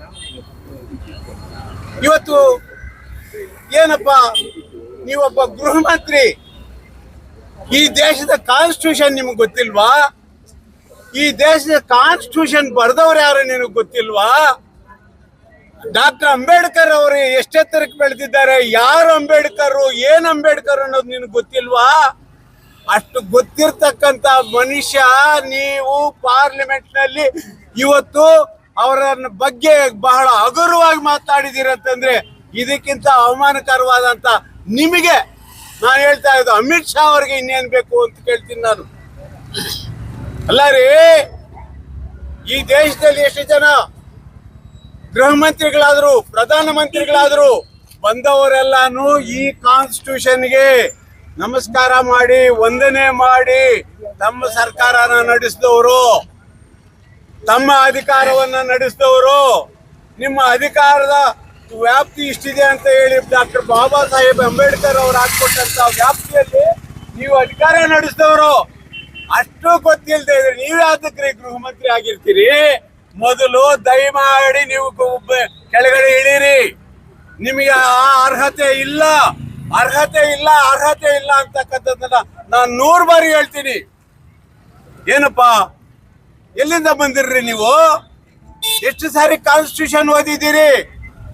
ಇವತ್ತು ಏನಪ್ಪ, ನೀವೊಬ್ಬ ಗೃಹ ಮಂತ್ರಿ, ಈ ದೇಶದ ಕಾನ್ಸ್ಟಿಟ್ಯೂಷನ್ ನಿಮ್ಗೆ ಗೊತ್ತಿಲ್ವಾ? ಈ ದೇಶದ ಕಾನ್ಸ್ಟಿಟ್ಯೂಷನ್ ಬರೆದವ್ರು ಯಾರು ನಿನಗೆ ಗೊತ್ತಿಲ್ವಾ? ಡಾಕ್ಟರ್ ಅಂಬೇಡ್ಕರ್ ಅವರು ಎಷ್ಟೆತ್ತರಕ್ಕೆ ಬೆಳೆದಿದ್ದಾರೆ, ಯಾರು ಅಂಬೇಡ್ಕರ್, ಏನ್ ಅಂಬೇಡ್ಕರ್ ಅನ್ನೋದು ನಿನಗೆ ಗೊತ್ತಿಲ್ವಾ? ಅಷ್ಟು ಗೊತ್ತಿರ್ತಕ್ಕಂಥ ಮನುಷ್ಯ ನೀವು ಪಾರ್ಲಿಮೆಂಟ್ ನಲ್ಲಿ ಇವತ್ತು ಅವರ ಬಗ್ಗೆ ಬಹಳ ಹಗುರವಾಗಿ ಮಾತಾಡಿದಿರಂತಂದ್ರೆ ಇದಕ್ಕಿಂತ ಅವಮಾನಕರವಾದಂತ ನಿಮಗೆ ನಾನು ಹೇಳ್ತಾ ಇದ್ದು ಅಮಿತ್ ಶಾ ಅವರಿಗೆ ಇನ್ನೇನ್ ಬೇಕು ಅಂತ ಕೇಳ್ತೀನಿ ನಾನು. ಅಲ್ಲ ರೀ, ಈ ದೇಶದಲ್ಲಿ ಎಷ್ಟು ಜನ ಗೃಹ ಮಂತ್ರಿಗಳಾದ್ರು, ಪ್ರಧಾನ ಮಂತ್ರಿಗಳಾದ್ರು, ಬಂದವರೆಲ್ಲಾನು ಈ ಕಾನ್ಸ್ಟಿಟ್ಯೂಷನ್ಗೆ ನಮಸ್ಕಾರ ಮಾಡಿ ವಂದನೆ ಮಾಡಿ ತಮ್ಮ ಸರ್ಕಾರನ ನಡೆಸಿದವರು, ತಮ್ಮ ಅಧಿಕಾರವನ್ನ ನಡೆಸಿದವರು. ನಿಮ್ಮ ಅಧಿಕಾರದ ವ್ಯಾಪ್ತಿ ಇಷ್ಟಿದೆ ಅಂತ ಹೇಳಿ ಡಾಕ್ಟರ್ ಬಾಬಾ ಸಾಹೇಬ್ ಅಂಬೇಡ್ಕರ್ ಅವರು ಹಾಕೊಟ್ಟಂತ ವ್ಯಾಪ್ತಿಯಲ್ಲಿ ನೀವು ಅಧಿಕಾರ ನಡೆಸಿದವರು. ಅಷ್ಟು ಗೊತ್ತಿಲ್ಲದೆ ಇದ್ರೆ ನೀವೇ ಅದಕ್ಕೆ ಗೃಹ ಮಂತ್ರಿ ಆಗಿರ್ತೀರಿ. ಮೊದಲು ದಯಮಾಡಿ ನೀವು ಕೆಳಗಡೆ ಇಳೀರಿ. ನಿಮಗೆ ಆ ಅರ್ಹತೆ ಇಲ್ಲ ಅಂತಕ್ಕಂಥದ್ದನ್ನ ನಾನು 100 ಬಾರಿ ಹೇಳ್ತೀನಿ. ಏನಪ್ಪಾ, ಎಲ್ಲಿಂದ ಬಂದಿರ್ರಿ ನೀವು? ಎಷ್ಟು ಸಾರಿ ಕಾನ್ಸ್ಟಿಟ್ಯೂಷನ್ ಓದಿದ್ದೀರಿ?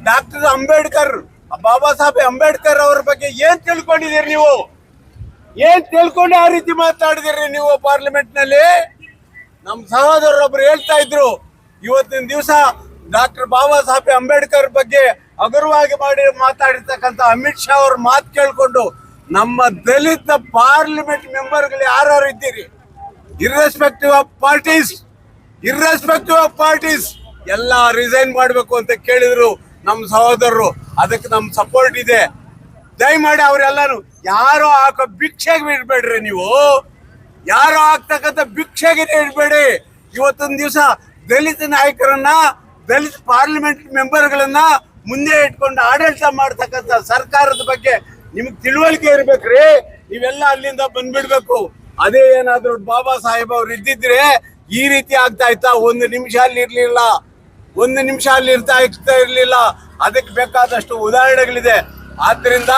ಡಾಕ್ಟರ್ ಅಂಬೇಡ್ಕರ್, ಬಾಬಾ ಸಾಹೇಬ್ ಅಂಬೇಡ್ಕರ್ ಅವ್ರ ಬಗ್ಗೆ ಏನ್ ತಿಳ್ಕೊಂಡಿದ್ದೀರಿ ನೀವು? ಏನ್ ತಿಳ್ಕೊಂಡು ಆ ರೀತಿ ಮಾತಾಡಿದಿರಿ ನೀವು ಪಾರ್ಲಿಮೆಂಟ್ ನಲ್ಲಿ? ನಮ್ಮ ಸಹೋದರರೊಬ್ರು ಹೇಳ್ತಾ ಇದ್ರು, ಇವತ್ತಿನ ದಿವಸ ಡಾಕ್ಟರ್ ಬಾಬಾ ಸಾಹೇಬ್ ಅಂಬೇಡ್ಕರ್ ಬಗ್ಗೆ ಹಗುರವಾಗಿ ಮಾತಾಡಿರ್ತಕ್ಕಂಥ ಅಮಿತ್ ಶಾ ಅವ್ರ ಮಾತು ಕೇಳ್ಕೊಂಡು ನಮ್ಮ ದಲಿತ ಪಾರ್ಲಿಮೆಂಟ್ ಮೆಂಬರ್ಗಳು ಯಾರು ಇದ್ದೀರಿ, ಇರ್ರೆಸ್ಪೆಕ್ಟಿವ್ ಆಫ್ ಪಾರ್ಟೀಸ್ ಎಲ್ಲ ರಿಸೈನ್ ಮಾಡಬೇಕು ಅಂತ ಕೇಳಿದ್ರು ನಮ್ಮ ಸಹೋದರರು. ಅದಕ್ಕೆ ನಮ್ಮ ಸಪೋರ್ಟ್ ಇದೆ. ದಯಮಾಡಿ ಅವರೆಲ್ಲಾನು ಯಾರೋ ಹಾಕೋ ಭಿಕ್ಷೆಗೆ ಇಡ್ಬೇಡ್ರಿ. ನೀವು ಯಾರೋ ಹಾಕ್ತಕ್ಕಂಥ ಭಿಕ್ಷೆಗೆ ಇಡ್ಬೇಡಿ. ಇವತ್ತೊಂದು ದಿವಸ ದಲಿತ ನಾಯಕರನ್ನ, ದಲಿತ ಪಾರ್ಲಿಮೆಂಟ್ ಮೆಂಬರ್ಗಳನ್ನ ಮುಂದೆ ಇಟ್ಕೊಂಡು ಆಡಳಿತ ಮಾಡ್ತಕ್ಕಂಥ ಸರ್ಕಾರದ ಬಗ್ಗೆ ನಿಮ್ಗೆ ತಿಳುವಳಿಕೆ ಇರ್ಬೇಕ್ರಿ. ನೀವೆಲ್ಲ ಅಲ್ಲಿಂದ ಬಂದ್ಬಿಡ್ಬೇಕು. ಅದೇ ಏನಾದ್ರು ಬಾಬಾ ಸಾಹೇಬ್ ಅವ್ರು ಇದ್ದಿದ್ರೆ ಈ ರೀತಿ ಆಗ್ತಾ ಇತ್ತಾ? 1 ನಿಮಿಷ ಅಲ್ಲಿ ಇರ್ಲಿಲ್ಲ, 1 ನಿಮಿಷ ಅಲ್ಲಿ ಇರ್ತಾ ಇರ್ಲಿಲ್ಲ. ಅದಕ್ಕೆ ಬೇಕಾದಷ್ಟು ಉದಾಹರಣೆಗಳಿದೆ. ಆದ್ರಿಂದ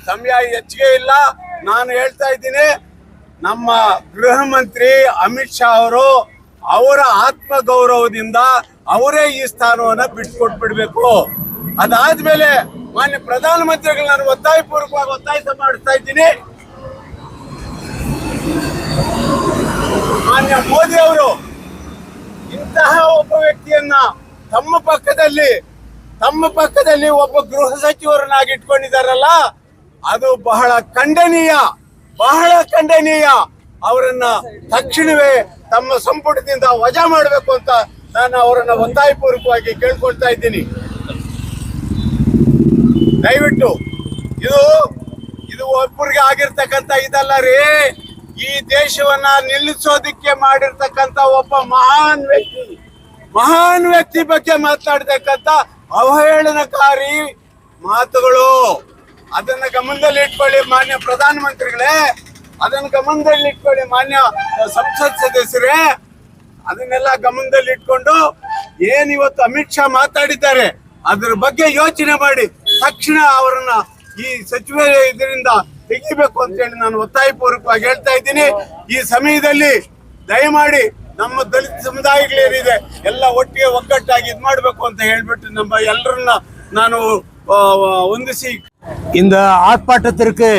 ಸಮಯ ಹೆಚ್ಚಿಗೆ ಇಲ್ಲ. ನಾನು ಹೇಳ್ತಾ ಇದ್ದೀನಿ, ನಮ್ಮ ಗೃಹ ಮಂತ್ರಿ ಅಮಿತ್ ಶಾ ಅವರು ಅವರ ಆತ್ಮಗೌರವದಿಂದ ಅವರೇ ಈ ಸ್ಥಾನವನ್ನ ಬಿಟ್ಕೊಟ್ಬಿಡ್ಬೇಕು. ಅದಾದ್ಮೇಲೆ ಮಾನ್ಯ ಪ್ರಧಾನಮಂತ್ರಿಗಳು ನಾನು ಒತ್ತಾಯಪೂರ್ವಕವಾಗಿ ಒತ್ತಾಯ ಮಾಡ್ತಾ ಇದ್ದೀನಿ, ಮಾನ್ಯ ಮೋದಿ ಅವರು ಇಂತಹ ಒಬ್ಬ ವ್ಯಕ್ತಿಯನ್ನ ತಮ್ಮ ಪಕ್ಕದಲ್ಲಿ ಒಬ್ಬ ಗೃಹ ಸಚಿವರನ್ನಾಗಿ ಇಟ್ಕೊಂಡಿದ್ದಾರಲ್ಲ, ಅದು ಬಹಳ ಖಂಡನೀಯ. ಅವರನ್ನ ತಕ್ಷಣವೇ ತಮ್ಮ ಸಂಪುಟದಿಂದ ವಜಾ ಮಾಡಬೇಕು ಅಂತ ನಾನು ಅವರನ್ನ ಒತ್ತಾಯಪೂರ್ವಕವಾಗಿ ಕೇಳ್ಕೊಳ್ತಾ ಇದ್ದೀನಿ. ದಯವಿಟ್ಟು ಇದು ಒಬ್ಬರಿಗೆ ಆಗಿರ್ತಕ್ಕಂಥ ಇದಲ್ಲ ರೀ. ಈ ದೇಶವನ್ನ ನಿಲ್ಲಿಸೋದಿಕ್ಕೆ ಮಾಡಿರ್ತಕ್ಕಂಥ ಒಬ್ಬ ಮಹಾನ್ ವ್ಯಕ್ತಿ ಬಗ್ಗೆ ಮಾತನಾಡ್ತಕ್ಕಂಥ ಅವಹೇಳನಕಾರಿ ಮಾತುಗಳು. ಅದನ್ನ ಗಮನದಲ್ಲಿ ಇಟ್ಕೊಳ್ಳಿ ಮಾನ್ಯ ಪ್ರಧಾನಮಂತ್ರಿಗಳೇ, ಅದನ್ನ ಗಮನದಲ್ಲಿ ಇಟ್ಕೊಳ್ಳಿ ಮಾನ್ಯ ಸಂಸತ್ ಸದಸ್ಯರೇ. ಅದನ್ನೆಲ್ಲ ಗಮನದಲ್ಲಿ ಇಟ್ಕೊಂಡು ಏನ್ ಇವತ್ತು ಅಮಿತ್ ಶಾ ಮಾತಾಡಿದ್ದಾರೆ ಅದ್ರ ಬಗ್ಗೆ ಯೋಚನೆ ಮಾಡಿ ತಕ್ಷಣ ಅವರನ್ನ ಈ ಸಚಿವ ಇದರಿಂದ ತೆಗಿಬೇಕು ಅಂತ ಹೇಳಿ ನಾನು ಒತ್ತಾಯಪೂರ್ವಕವಾಗಿ ಹೇಳ್ತಾ ಇದ್ದೀನಿ. ಈ ಸಮಯದಲ್ಲಿ ದಯಮಾಡಿ ನಮ್ಮ ದಲಿತ ಸಮುದಾಯಗಳೇನಿದೆ ಎಲ್ಲ ಒಟ್ಟಿಗೆ ಒಗ್ಗಟ್ಟಾಗಿ ಇದು ಮಾಡಬೇಕು ಅಂತ ಹೇಳ್ಬಿಟ್ಟು ನಮ್ಮ ಎಲ್ಲರನ್ನ ನಾನು ವಂದಿಸಿ இந்த ஆர்ப்பாட்டத்திற்கு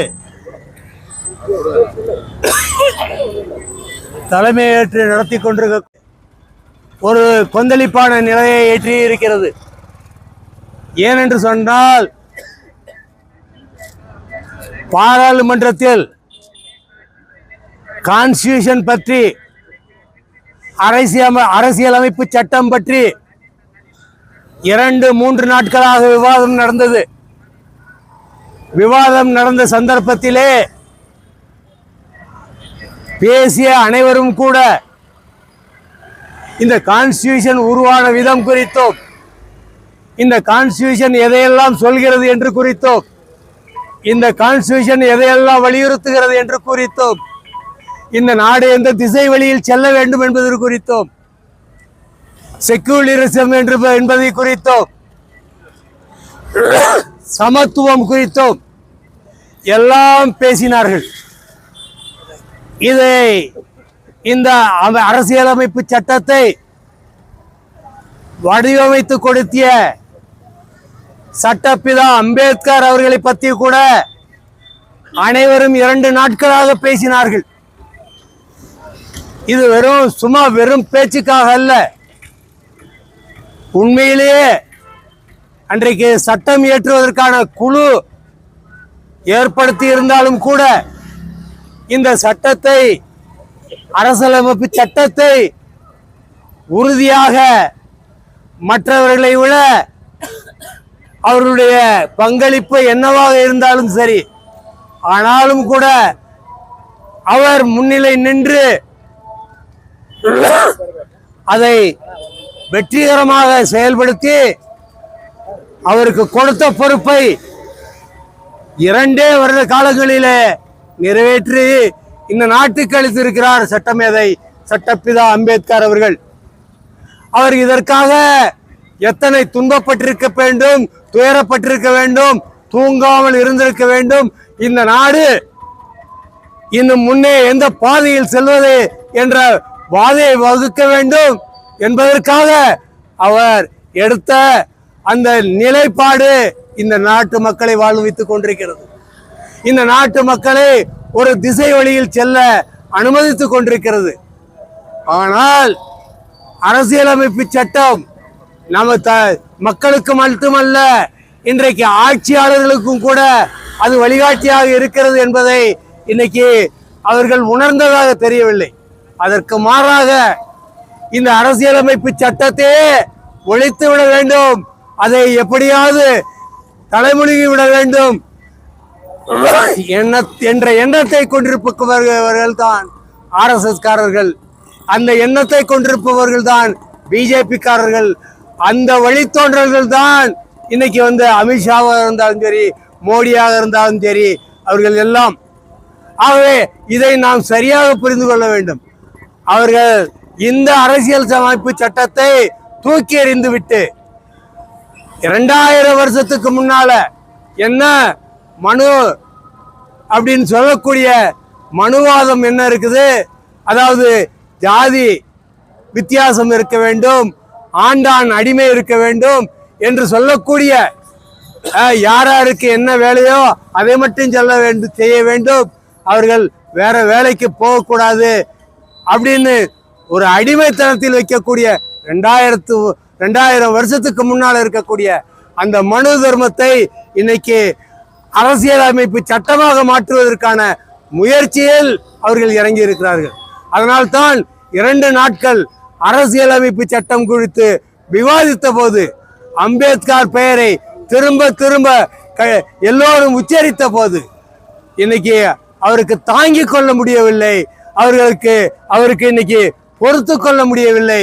தலைமையேற்று நடத்தி கொண்டிருக்க ஒரு கொந்தளிப்பான நிலையை ஏற்றி இருக்கிறது. ஏனென்று சொன்னால் பாராளுமன்றத்தில் கான்ஸ்டிடியூஷன் பற்றி அரசியலமைப்பு சட்டம் பற்றி 2-3 நாட்களாக விவாதம் நடந்தது. விவாதம் நடந்த சந்தர்ப்பத்திலே பேசிய அனைவரும் கூட இந்த கான்ஸ்டிடியூஷன் உருவான விதம் குறித்தும் இந்த கான்ஸ்டிடியூஷன் எதையெல்லாம் சொல்கிறது என்று குறித்தும் இந்த கான்ஸ்டிடியூஷன் எதையெல்லாம் வலியுறுத்துகிறது என்று குறித்தும் இந்த நாடு எந்த திசை வழியில் செல்ல வேண்டும் என்பது குறித்தும் செக்யூலரிசம் என்பதை குறித்தும் சமத்துவம் குறித்தும் எல்லாம் பேசினார்கள். இதை இந்த அரசியலமைப்பு சட்டத்தை வடிவமைத்து கொடுத்திய சட்டப்பிதா அம்பேத்கர் அவர்களை பற்றி கூட அனைவரும் 2 நாட்களாக பேசினார்கள். இது வெறும் பேச்சுக்காக அல்ல, உண்மையிலேயே அன்றைக்கு சட்டம் இயற்றுவதற்கான குழு ஏற்படுத்தி இருந்தாலும் கூட இந்த சட்டத்தை அரசியலமைப்பு சட்டத்தை உறுதியாக மற்றவர்களை விட அவர்களுடைய பங்களிப்பு என்னவாக இருந்தாலும் சரி, ஆனாலும் கூட அவர் முன்னிலை நின்று அதை வெற்றிகரமாக செயல்படுத்தி அவருக்கு கொடுத்த பொறுப்பை 2 வருட காலங்களிலே நிறைவேற்றி இந்த நாட்டுக்கு அளித்திருக்கிறார் சட்டமேதை சட்டப்பிதா அம்பேத்கர் அவர்கள். அவர் இதற்காக எத்தனை துன்பப்பட்டிருக்க வேண்டும், துயரப்பட்டிருக்க வேண்டும், தூங்காமல் இருந்திருக்க வேண்டும், இந்த நாடு இன்னும் முன்னே எந்த பாதையில் செல்வது என்ற பாதையை வகுக்க வேண்டும் என்பதற்காக அவர் எடுத்த அந்த நிலைப்பாடு இந்த நாட்டு மக்களை வாழ்வித்துக் கொண்டிருக்கிறது. இந்த நாட்டு மக்களை ஒரு திசை வழியில் செல்ல அனுமதித்துக் கொண்டிருக்கிறது. ஆனால் அரசியலமைப்பு சட்டம் நம்ம மக்களுக்கு மட்டுமல்ல, இன்றைக்கு ஆட்சியாளர்களுக்கும் கூட அது வழிகாட்டியாக இருக்கிறது என்பதை இன்னைக்கு அவர்கள் உணர்ந்ததாக தெரியவில்லை. அதற்கு மாறாக இந்த அரசியலமைப்பு சட்டத்தையே ஒழித்து விட வேண்டும், அதை எப்படியாவது தலைமுழுகி விட வேண்டும் என்ற எண்ணத்தை கொண்டிருப்பவர்கள் தான் RSS காரர்கள், அந்த எண்ணத்தை கொண்டிருப்பவர்கள் தான் பிஜேபி காரர்கள், அந்த வழித்தோன்றல்கள் தான் இன்னைக்கு அமித்ஷாவாக இருந்தாலும் சரி, மோடியாக இருந்தாலும் சரி, அவர்கள் எல்லாம். ஆகவே இதை நாம் சரியாக புரிந்து கொள்ள வேண்டும். அவர்கள் இந்த அரசியல் அமைப்பு சட்டத்தை தூக்கி எறிந்து விட்டு 2000 வருஷத்துக்கு முன்னால என்ன மனு அப்படின்னு சொல்லக்கூடிய மனுவாதம் என்ன இருக்குது, அதாவது ஜாதி வித்தியாசம் இருக்க வேண்டும், ஆண்டான் அடிமை இருக்க வேண்டும் என்று சொல்லக்கூடிய யாராருக்கு என்ன வேலையோ அதை மட்டும் செய்ய வேண்டும், அவர்கள் வேற வேலைக்கு போகக்கூடாது அப்படின்னு ஒரு அடிமைத்தனத்தில் வைக்கக்கூடிய 2000 வருஷத்துக்கு முன்னால் இருக்கக்கூடிய அந்த மனு தர்மத்தை இன்னைக்கு அரசியலமைப்பு சட்டமாக மாற்றுவதற்கான முயற்சியில் அவர்கள் இறங்கி இருக்கிறார்கள். அதனால்தான் 2 நாட்கள் அரசியலமைப்பு சட்டம் குறித்து விவாதித்த போது அம்பேத்கர் பெயரை திரும்ப திரும்ப எல்லோரும் உச்சரித்த போது இன்னைக்கு அவருக்கு தாங்கிக் கொள்ள முடியவில்லை, அவருக்கு இன்னைக்கு பொறுத்து கொள்ள முடியவில்லை.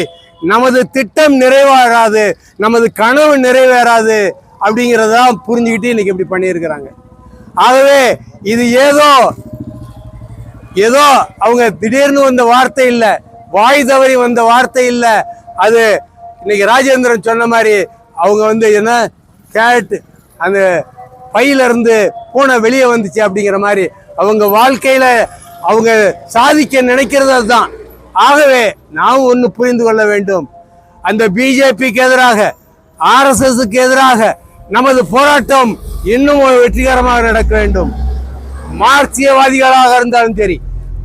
நமது திட்டம் நிறைவேறாது, நமது கனவு நிறைவேறாது அப்படிங்கிறத புரிஞ்சுக்கிட்டு இன்னைக்கு இப்படி பண்ணியிருக்கிறாங்க. ஆகவே இது ஏதோ அவங்க திடீர்னு வந்த வார்த்தை இல்லை, வாய் தவறி வந்த வார்த்தை இல்லை. அது இன்னைக்கு ராஜேந்திரன் சொன்ன மாதிரி அவங்க என்ன கேரட் அந்த பையில இருந்து பூனை வெளியே வந்துச்சு அப்படிங்கிற மாதிரி அவங்க வாழ்க்கையில அவங்க சாதிக்க நினைக்கிறது அதுதான். ஆகவே நாம் ஒன்று புரிந்து கொள்ள வேண்டும், அந்த பிஜேபிக்கு எதிராக, ஆர்எஸ்எஸ்க்கு எதிராக நமது போராட்டம் இன்னும் வெற்றிகரமாக நடக்க வேண்டும். மார்க்சியவாதிகளாக இருந்தாலும் சரி,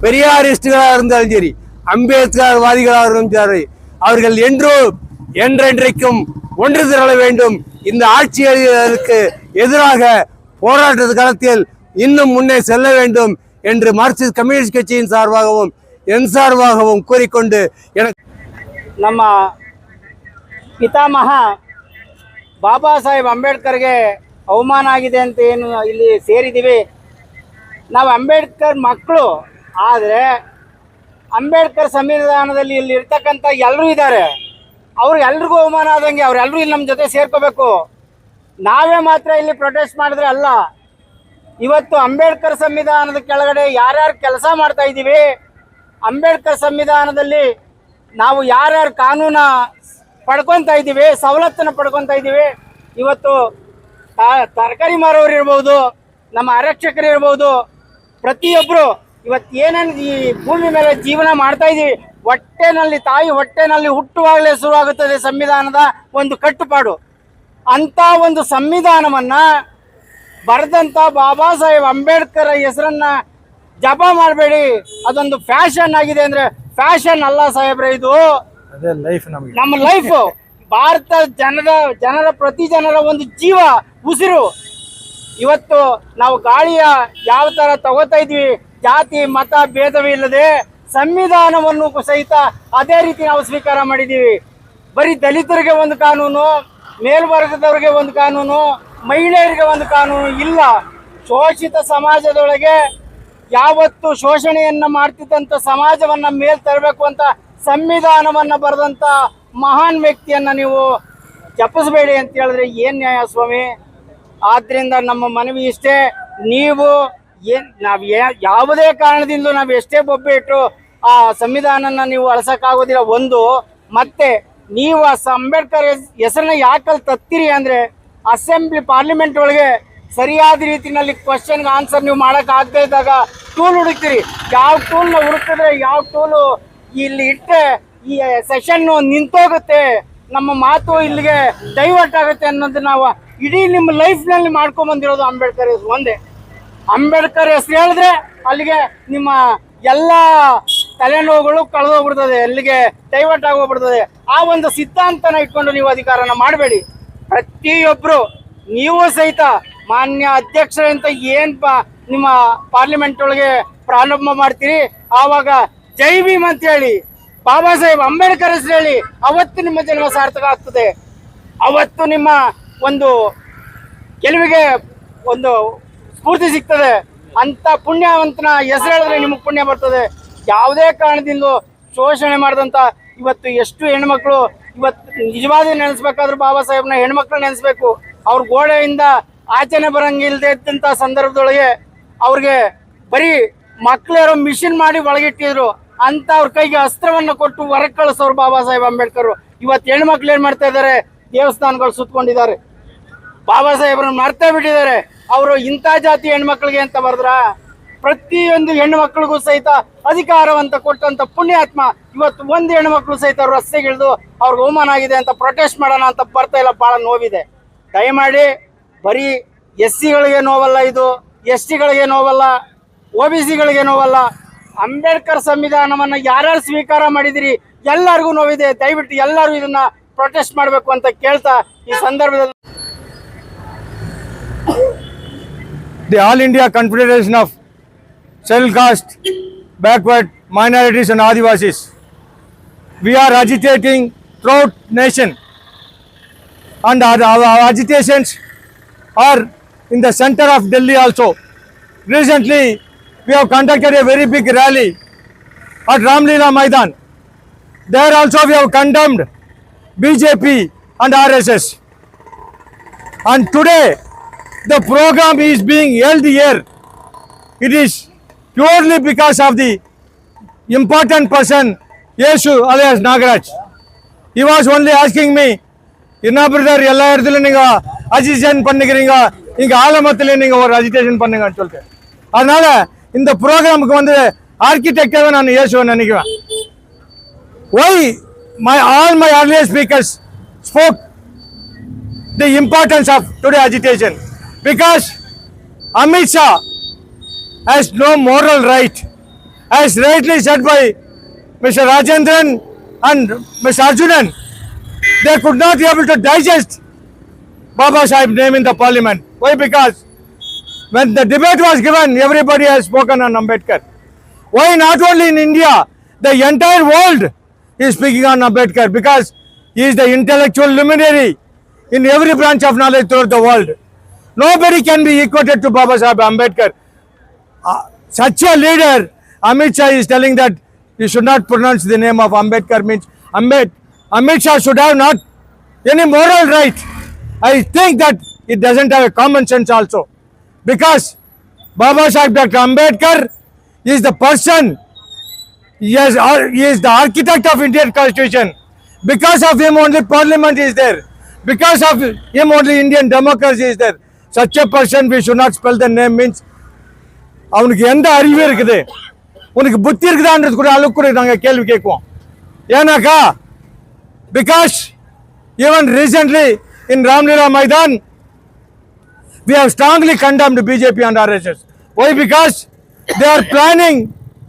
பெரியாரிஸ்டுகளாக இருந்தாலும் சரி, அம்பேத்கர் வாதிகளாக இருந்தாலும் சரி, அவர்கள் என்றென்றைக்கும் ஒன்று திரள வேண்டும். இந்த ஆட்சியாளர்களுக்கு எதிராக போராட்ட களத்தில் இன்னும் முன்னே செல்ல வேண்டும் என்று மார்க்சிஸ்ட் கம்யூனிஸ்ட் கட்சியின் சார்பாகவும் என் சார்பாகவும் கூறிக்கொண்டு எனக்கு ನಮ್ಮ ಪಿತಾಮಹ ಬಾಬಾ ಸಾಹೇಬ್ ಅಂಬೇಡ್ಕರ್ಗೆ ಅವಮಾನ ಆಗಿದೆ ಅಂತ ಏನು ಇಲ್ಲಿ ಸೇರಿದ್ದೀವಿ. ನಾವು ಅಂಬೇಡ್ಕರ್ ಮಕ್ಕಳು, ಆದರೆ ಅಂಬೇಡ್ಕರ್ ಸಂವಿಧಾನದಲ್ಲಿ ಇಲ್ಲಿ ಇರ್ತಕ್ಕಂಥ ಎಲ್ಲರೂ ಇದ್ದಾರೆ. ಅವ್ರಿಗೆಲ್ರಿಗೂ ಅವಮಾನ ಆದಂಗೆ ಅವರೆಲ್ಲರೂ ಇಲ್ಲಿ ನಮ್ಮ ಜೊತೆ ಸೇರ್ಕೋಬೇಕು. ನಾವೇ ಮಾತ್ರ ಇಲ್ಲಿ ಪ್ರೊಟೆಸ್ಟ್ ಮಾಡಿದ್ರೆ ಅಲ್ಲ. ಇವತ್ತು ಅಂಬೇಡ್ಕರ್ ಸಂವಿಧಾನದ ಕೆಳಗಡೆ ಯಾರ್ಯಾರು ಕೆಲಸ ಮಾಡ್ತಾ ಇದ್ದೀವಿ, ಅಂಬೇಡ್ಕರ್ ಸಂವಿಧಾನದಲ್ಲಿ ನಾವು ಯಾರ್ಯಾರು ಕಾನೂನ ಪಡ್ಕೊತಾ ಇದ್ದೀವಿ, ಸವಲತ್ತನ್ನು ಪಡ್ಕೊತಾ ಇದ್ದೀವಿ. ಇವತ್ತು ತರಕಾರಿ ಮಾರೋರು ಇರ್ಬೋದು, ನಮ್ಮ ಆರಕ್ಷಕರು ಇರ್ಬೋದು, ಪ್ರತಿಯೊಬ್ಬರು ಇವತ್ತು ಏನೇನು ಈ ಭೂಮಿ ಮೇಲೆ ಜೀವನ ಮಾಡ್ತಾ ಇದ್ದೀವಿ, ಹೊಟ್ಟೆನಲ್ಲಿ, ತಾಯಿ ಹೊಟ್ಟೆನಲ್ಲಿ ಹುಟ್ಟುವಾಗಲೇ ಶುರುವಾಗುತ್ತದೆ ಸಂವಿಧಾನದ ಒಂದು ಕಟ್ಟುಪಾಡು. ಅಂಥ ಒಂದು ಸಂವಿಧಾನವನ್ನು ಬರೆದಂಥ ಬಾಬಾ ಸಾಹೇಬ್ ಅಂಬೇಡ್ಕರ್ ಹೆಸರನ್ನ ಜಪ ಮಾಡಬೇಡಿ. ಅದೊಂದು ಫ್ಯಾಷನ್ ಆಗಿದೆ ಅಂದರೆ ಫ್ಯಾಷನ್ ಅಲ್ಲ ಸಾಹೇಬ್ರೆ, ಇದು ನಮ್ಮ ಲೈಫ್. ಭಾರತ ಜನರ ಪ್ರತಿ ಜನರ ಒಂದು ಜೀವ, ಉಸಿರು. ಇವತ್ತು ನಾವು ಗಾಳಿಯ ಯಾವ ಥರ ತಗೋತಾ ಇದ್ವಿ, ಜಾತಿ ಮತ ಭೇದವಿಲ್ಲದೆ ಸಂವಿಧಾನವನ್ನು ಸಹಿತ ಅದೇ ರೀತಿ ನಾವು ಸ್ವೀಕಾರ ಮಾಡಿದ್ದೀವಿ. ಬರೀ ದಲಿತರಿಗೆ ಒಂದು ಕಾನೂನು, ಮೇಲ್ವರ್ಗದವರಿಗೆ ಒಂದು ಕಾನೂನು, ಮಹಿಳೆಯರಿಗೆ ಒಂದು ಕಾನೂನು ಇಲ್ಲ. ಶೋಷಿತ ಸಮಾಜದೊಳಗೆ ಯಾವತ್ತು ಶೋಷಣೆಯನ್ನು ಮಾಡ್ತಿದ್ದಂಥ ಸಮಾಜವನ್ನು ಮೇಲ್ ತರಬೇಕು ಅಂತ ಸಂವಿಧಾನವನ್ನು ಬರೆದಂಥ ಮಹಾನ್ ವ್ಯಕ್ತಿಯನ್ನು ನೀವು ಜಪಿಸಬೇಡಿ ಅಂತ ಹೇಳಿದ್ರೆ ಏನು ನ್ಯಾಯ ಸ್ವಾಮಿ? ಆದ್ದರಿಂದ ನಮ್ಮ ಮನವಿ ಇಷ್ಟೇ, ನೀವು ನಾವು ಯಾವುದೇ ಕಾರಣದಿಂದ ನಾವು ಎಷ್ಟೇ ಬೊಬ್ಬೆ ಇಟ್ಟರು ಆ ಸಂವಿಧಾನನ ನೀವು ಅಳಿಸೋಕ್ಕಾಗೋದಿಲ್ಲ. ಒಂದು, ಮತ್ತೆ ನೀವು ಆ ಅಂಬೇಡ್ಕರ್ ಹೆಸರನ್ನ ಯಾಕಲ್ಲಿ ತತ್ತೀರಿ ಅಂದರೆ, ಅಸೆಂಬ್ಲಿ ಪಾರ್ಲಿಮೆಂಟ್ ಒಳಗೆ ಸರಿಯಾದ ರೀತಿಯಲ್ಲಿ ಕ್ವಶನ್ಗೆ ಆನ್ಸರ್ ನೀವು ಮಾಡೋಕ್ಕಾಗದೇ ಇದ್ದಾಗ ಟೂಲ್ ಹುಡುಕ್ತೀರಿ. ಯಾವ ಟೂಲ್ನ ಹುಡುಕಿದ್ರೆ ಯಾವ ಟೂಲು ಇಲ್ಲಿ ಇಟ್ಟರೆ ಈ ಸೆಷನ್ನು ನಿಂತೋಗುತ್ತೆ, ನಮ್ಮ ಮಾತು ಇಲ್ಲಿಗೆ ಡೈವರ್ಟ್ ಆಗುತ್ತೆ ಅನ್ನೋದು ನಾವು ಇಡೀ ನಿಮ್ಮ ಲೈಫ್ನಲ್ಲಿ ಮಾಡ್ಕೊಂಬಂದಿರೋದು ಅಂಬೇಡ್ಕರ್ ಹೆಸರು ಒಂದೇ. ಅಂಬೇಡ್ಕರ್ ಹೆಸರು ಹೇಳಿದ್ರೆ ಅಲ್ಲಿಗೆ ನಿಮ್ಮ ಎಲ್ಲ ತಲೆನೋವುಗಳು ಕಳೆದೋಗ್ಬಿಡ್ತದೆ, ಅಲ್ಲಿಗೆ ಡೈವರ್ಟ್ ಆಗೋಗ್ಬಿಡ್ತದೆ. ಆ ಒಂದು ಸಿದ್ಧಾಂತನ ಇಟ್ಕೊಂಡು ನೀವು ಅಧಿಕಾರನ ಮಾಡಬೇಡಿ. ಪ್ರತಿಯೊಬ್ಬರು, ನೀವು ಸಹಿತ ಮಾನ್ಯ ಅಧ್ಯಕ್ಷರಂತ ಏನು ನಿಮ್ಮ ಪಾರ್ಲಿಮೆಂಟ್ ಒಳಗೆ ಪ್ರಾರಂಭ ಮಾಡ್ತೀರಿ, ಆವಾಗ ಜೈ ಭೀಮ್ ಅಂತ ಹೇಳಿ, ಬಾಬಾ ಸಾಹೇಬ್ ಅಂಬೇಡ್ಕರ್ ಹೆಸರು ಹೇಳಿ, ಅವತ್ತು ನಿಮ್ಮ ಜನ್ಮ ಸಾರ್ಥಕ ಆಗ್ತದೆ. ಅವತ್ತು ನಿಮ್ಮ ಒಂದು ಗೆಲುವಿಗೆ ಒಂದು ಸ್ಫೂರ್ತಿ ಸಿಗ್ತದೆ. ಅಂತ ಪುಣ್ಯವಂತನ ಹೆಸರು ಹೇಳಿದ್ರೆ ನಿಮಗೆ ಪುಣ್ಯ ಬರ್ತದೆ. ಯಾವುದೇ ಕಾರಣದಿಂದ ಶೋಷಣೆ ಮಾಡಿದಂಥ ಇವತ್ತು ಎಷ್ಟು ಹೆಣ್ಮಕ್ಳು ಇವತ್ತು ನಿಜವಾದ ನೆನೆಸ್ಬೇಕಾದ್ರೂ ಬಾಬಾ ಸಾಹೇಬ್ನ ಹೆಣ್ಮಕ್ಳು ನೆನೆಸ್ಬೇಕು. ಅವ್ರ ಗೋಡೆಯಿಂದ ಆಚೆನೆ ಬರಂಗಿಲ್ಲದೆ ಇದ್ದಂಥ ಸಂದರ್ಭದೊಳಗೆ ಅವ್ರಿಗೆ ಬರೀ ಮಕ್ಕಳೇರೋ ಮಿಷಿನ್ ಮಾಡಿ ಒಳಗಿಟ್ಟಿದ್ರು ಅಂತ ಅವ್ರ ಕೈಗೆ ಅಸ್ತ್ರವನ್ನು ಕೊಟ್ಟು ಹೊರಗೆ ಕಳಿಸೋರು ಬಾಬಾ ಸಾಹೇಬ್ ಅಂಬೇಡ್ಕರ್. ಇವತ್ತು ಹೆಣ್ಮಕ್ಳು ಏನು ಮಾಡ್ತಾ ಇದ್ದಾರೆ, ದೇವಸ್ಥಾನಗಳು ಸುತ್ಕೊಂಡಿದ್ದಾರೆ, ಬಾಬಾ ಸಾಹೇಬ್ರನ್ನ ಮರ್ತೇ ಬಿಟ್ಟಿದ್ದಾರೆ. ಅವರು ಇಂಥ ಜಾತಿ ಹೆಣ್ಮಕ್ಳಿಗೆ ಅಂತ ಬರೆದ್ರ, ಪ್ರತಿಯೊಂದು ಹೆಣ್ಣು ಮಕ್ಕಳಿಗೂ ಸಹಿತ ಅಧಿಕಾರವಂತ ಕೊಟ್ಟಂತ ಪುಣ್ಯಾತ್ಮ ಇವತ್ತು ಒಂದು ಹೆಣ್ಣು ಮಕ್ಕಳು ಸಹಿತ ಅವ್ರ ರಸ್ತೆಗಿಳಿದು ಅವ್ರಿಗೆ ಅವಮಾನ ಆಗಿದೆ ಅಂತ ಪ್ರೊಟೆಸ್ಟ್ ಮಾಡೋಣ ಅಂತ ಬರ್ತಾ ಇಲ್ಲ. ಭಾಳ ನೋವಿದೆ. ದಯಮಾಡಿ ಬರೀ SC-ಗಳಿಗೆ ನೋವಲ್ಲ, ಇದು ST-ಗಳಿಗೆ ನೋವಲ್ಲ, OBC-ಗಳಿಗೆ ನೋವಲ್ಲ. ಅಂಬೇಡ್ಕರ್ ಸಂವಿಧಾನವನ್ನು ಯಾರ್ಯಾರು ಸ್ವೀಕಾರ ಮಾಡಿದಿರಿ ಎಲ್ಲರಿಗೂ ನೋವಿದೆ. ದಯವಿಟ್ಟು ಎಲ್ಲರೂ ಇದನ್ನ ಪ್ರೊಟೆಸ್ಟ್ ಮಾಡಬೇಕು ಅಂತ ಕೇಳ್ತಾ ಈ ಸಂದರ್ಭದಲ್ಲಿ the All India Confederation of Scheduled Caste, Backward Minorities and Adivasis, we are agitating throughout nation, and our agitations are in the center of Delhi also. Recently we have conducted a very big rally at Ramlila Maidan. There also we have condemned BJP and RSS, and today the program is being held here. It is purely because of the important person Yeshu alias Nagaraj. He was only asking me, "Inna brother, ella edhula ninga agitation pannikiringa, inga ஆலமத்துல ninga ஒரு agitation பண்ணுங்க ன்னு சொல்லிட்டு." அதனால இந்த ப்ரோகிராமுக்கு வந்து ஆர்கிடெக்டாவே நான் இயேசுவை நினைக்கிறேன். why all my earlier speakers spoke the importance of today agitation? Because Amit Shah has no moral right, as rightly said by Mr. Rajendran and Mr. Arjunan. They could not be able to digest Baba Sahib's name in the parliament. Why? Because when the debate was given, everybody has spoken on Ambedkar. Why not only in India, the entire world is speaking on Ambedkar, because he is the intellectual luminary in every branch of knowledge throughout the world. Nobody can be equated to Baba Sahib Ambedkar. Such a leader, Amit Shah is telling that you should not pronounce the name of Ambedkar, means Amit Shah should have not any moral right. I think that it doesn't have a common sense also. Because Baba Sahib Dr. Ambedkar is the person, he is the architect of Indian Constitution. Because of him only Parliament is there. Because of him only Indian democracy is there. Such a person we should not spell the name, means அவனுக்கு எந்த அறிவு இருக்குது, உனக்கு புத்தி இருக்குதான்றது கூட அளவுக்கு கூட நாங்கள் கேள்வி கேட்குவோம். ஏன்னாக்கா because even recently in Ramlila Maidan we have strongly condemned BJP and RSS. Why? Because they are planning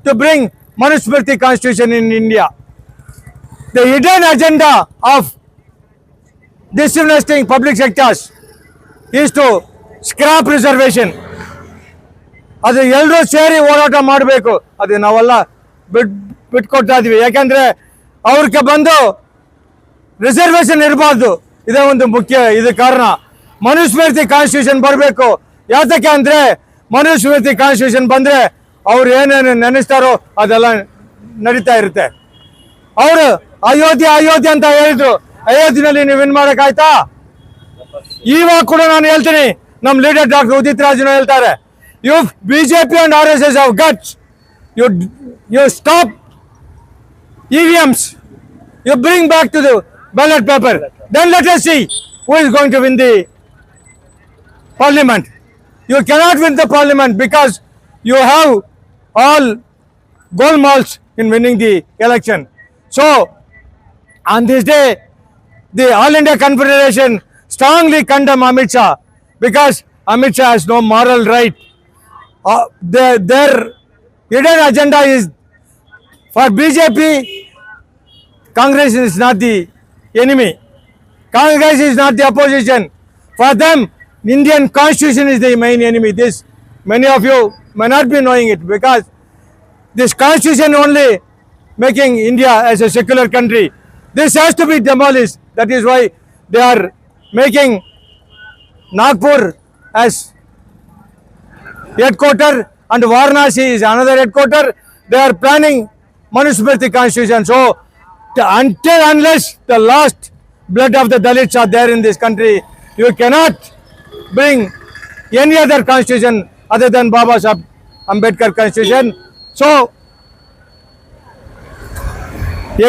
to bring Manusmriti constitution in India. The hidden agenda of disinvesting public sectors is to scrap reservation. ಅದು ಎಲ್ಲರೂ ಸೇರಿ ಹೋರಾಟ ಮಾಡಬೇಕು. ಅದು ನಾವೆಲ್ಲ ಬಿಟ್ಕೊಡ್ತಾ ಇದೀವಿ. ಯಾಕಂದ್ರೆ ಅವ್ರಿಗೆ ಬಂದು ರಿಸರ್ವೇಶನ್ ಇರಬಾರ್ದು, ಇದೇ ಒಂದು ಮುಖ್ಯ ಇದು ಕಾರಣ. ಮನುಸ್ಮೃತಿ ಕಾನ್ಸ್ಟಿಟ್ಯೂಷನ್ ಬರಬೇಕು. ಯಾತಕ್ಕೆ ಅಂದ್ರೆ ಮನುಸ್ಮೃತಿ ಕಾನ್ಸ್ಟಿಟ್ಯೂಷನ್ ಬಂದ್ರೆ ಅವ್ರು ಏನೇನು ನೆನೆಸ್ತಾರೋ ಅದೆಲ್ಲ ನಡೀತಾ ಇರುತ್ತೆ. ಅವರು ಅಯೋಧ್ಯೆ ಅಂತ ಹೇಳಿದ್ರು. ಅಯೋಧ್ಯೆಯಲ್ಲಿ ನೀವು ಏನ್ ಮಾಡಕ್ಕಾಯ್ತಾ? ಇವಾಗ ಕೂಡ ನಾನು ಹೇಳ್ತೀನಿ, ನಮ್ಮ ಲೀಡರ್ ಡಾಕ್ಟರ್ ಉದಿತ್ ರಾಜನು ಹೇಳ್ತಾರೆ, if BJP and RSS have guts, you stop EVMs, you bring back to the ballot paper, then let us see who is going to win the parliament. You cannot win the parliament because you have all goalmalls in winning the election. So on this day, the All India Confederation strongly condemn Amit Shah, because Amit Shah has no moral right. Their hidden agenda is for BJP. Congress is not the enemy. Congress is not the opposition. For them, Indian Constitution is the main enemy. This many of you may not be knowing it, because this Constitution only making India as a secular country. This has to be demolished. That is why they are making Nagpur as headquarter and Varanasi is another headquarter. They are planning Manusmriti constitution. So unless the last blood of the Dalits are there in this country, you cannot bring any other constitution other than Baba Sahib Ambedkar constitution. So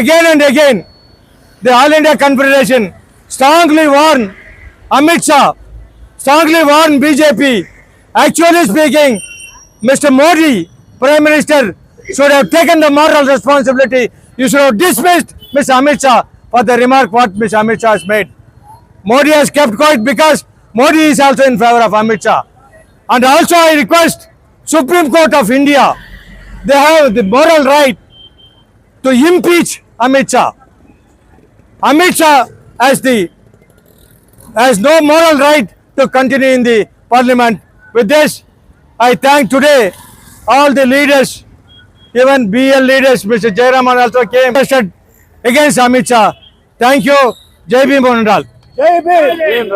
again and again, the All India Confederation strongly warn Amit Shah, strongly warn BJP. Actually speaking, Mr. Modi, Prime Minister, should have taken the moral responsibility. You should have dismissed Mr. Amit Shah for the remark what Mr. Amit Shah has made. Modi has kept quiet because Modi is also in favor of Amit Shah. And also I request Supreme Court of India, they have the moral right to impeach Amit Shah. Amit Shah has no moral right to continue in the parliament. With this, I thank today all the leaders, even BL leaders, Mr. Jayaraman also came against Amit Shah. Thank you. Jai Bhim Monandal. Jai Bhim.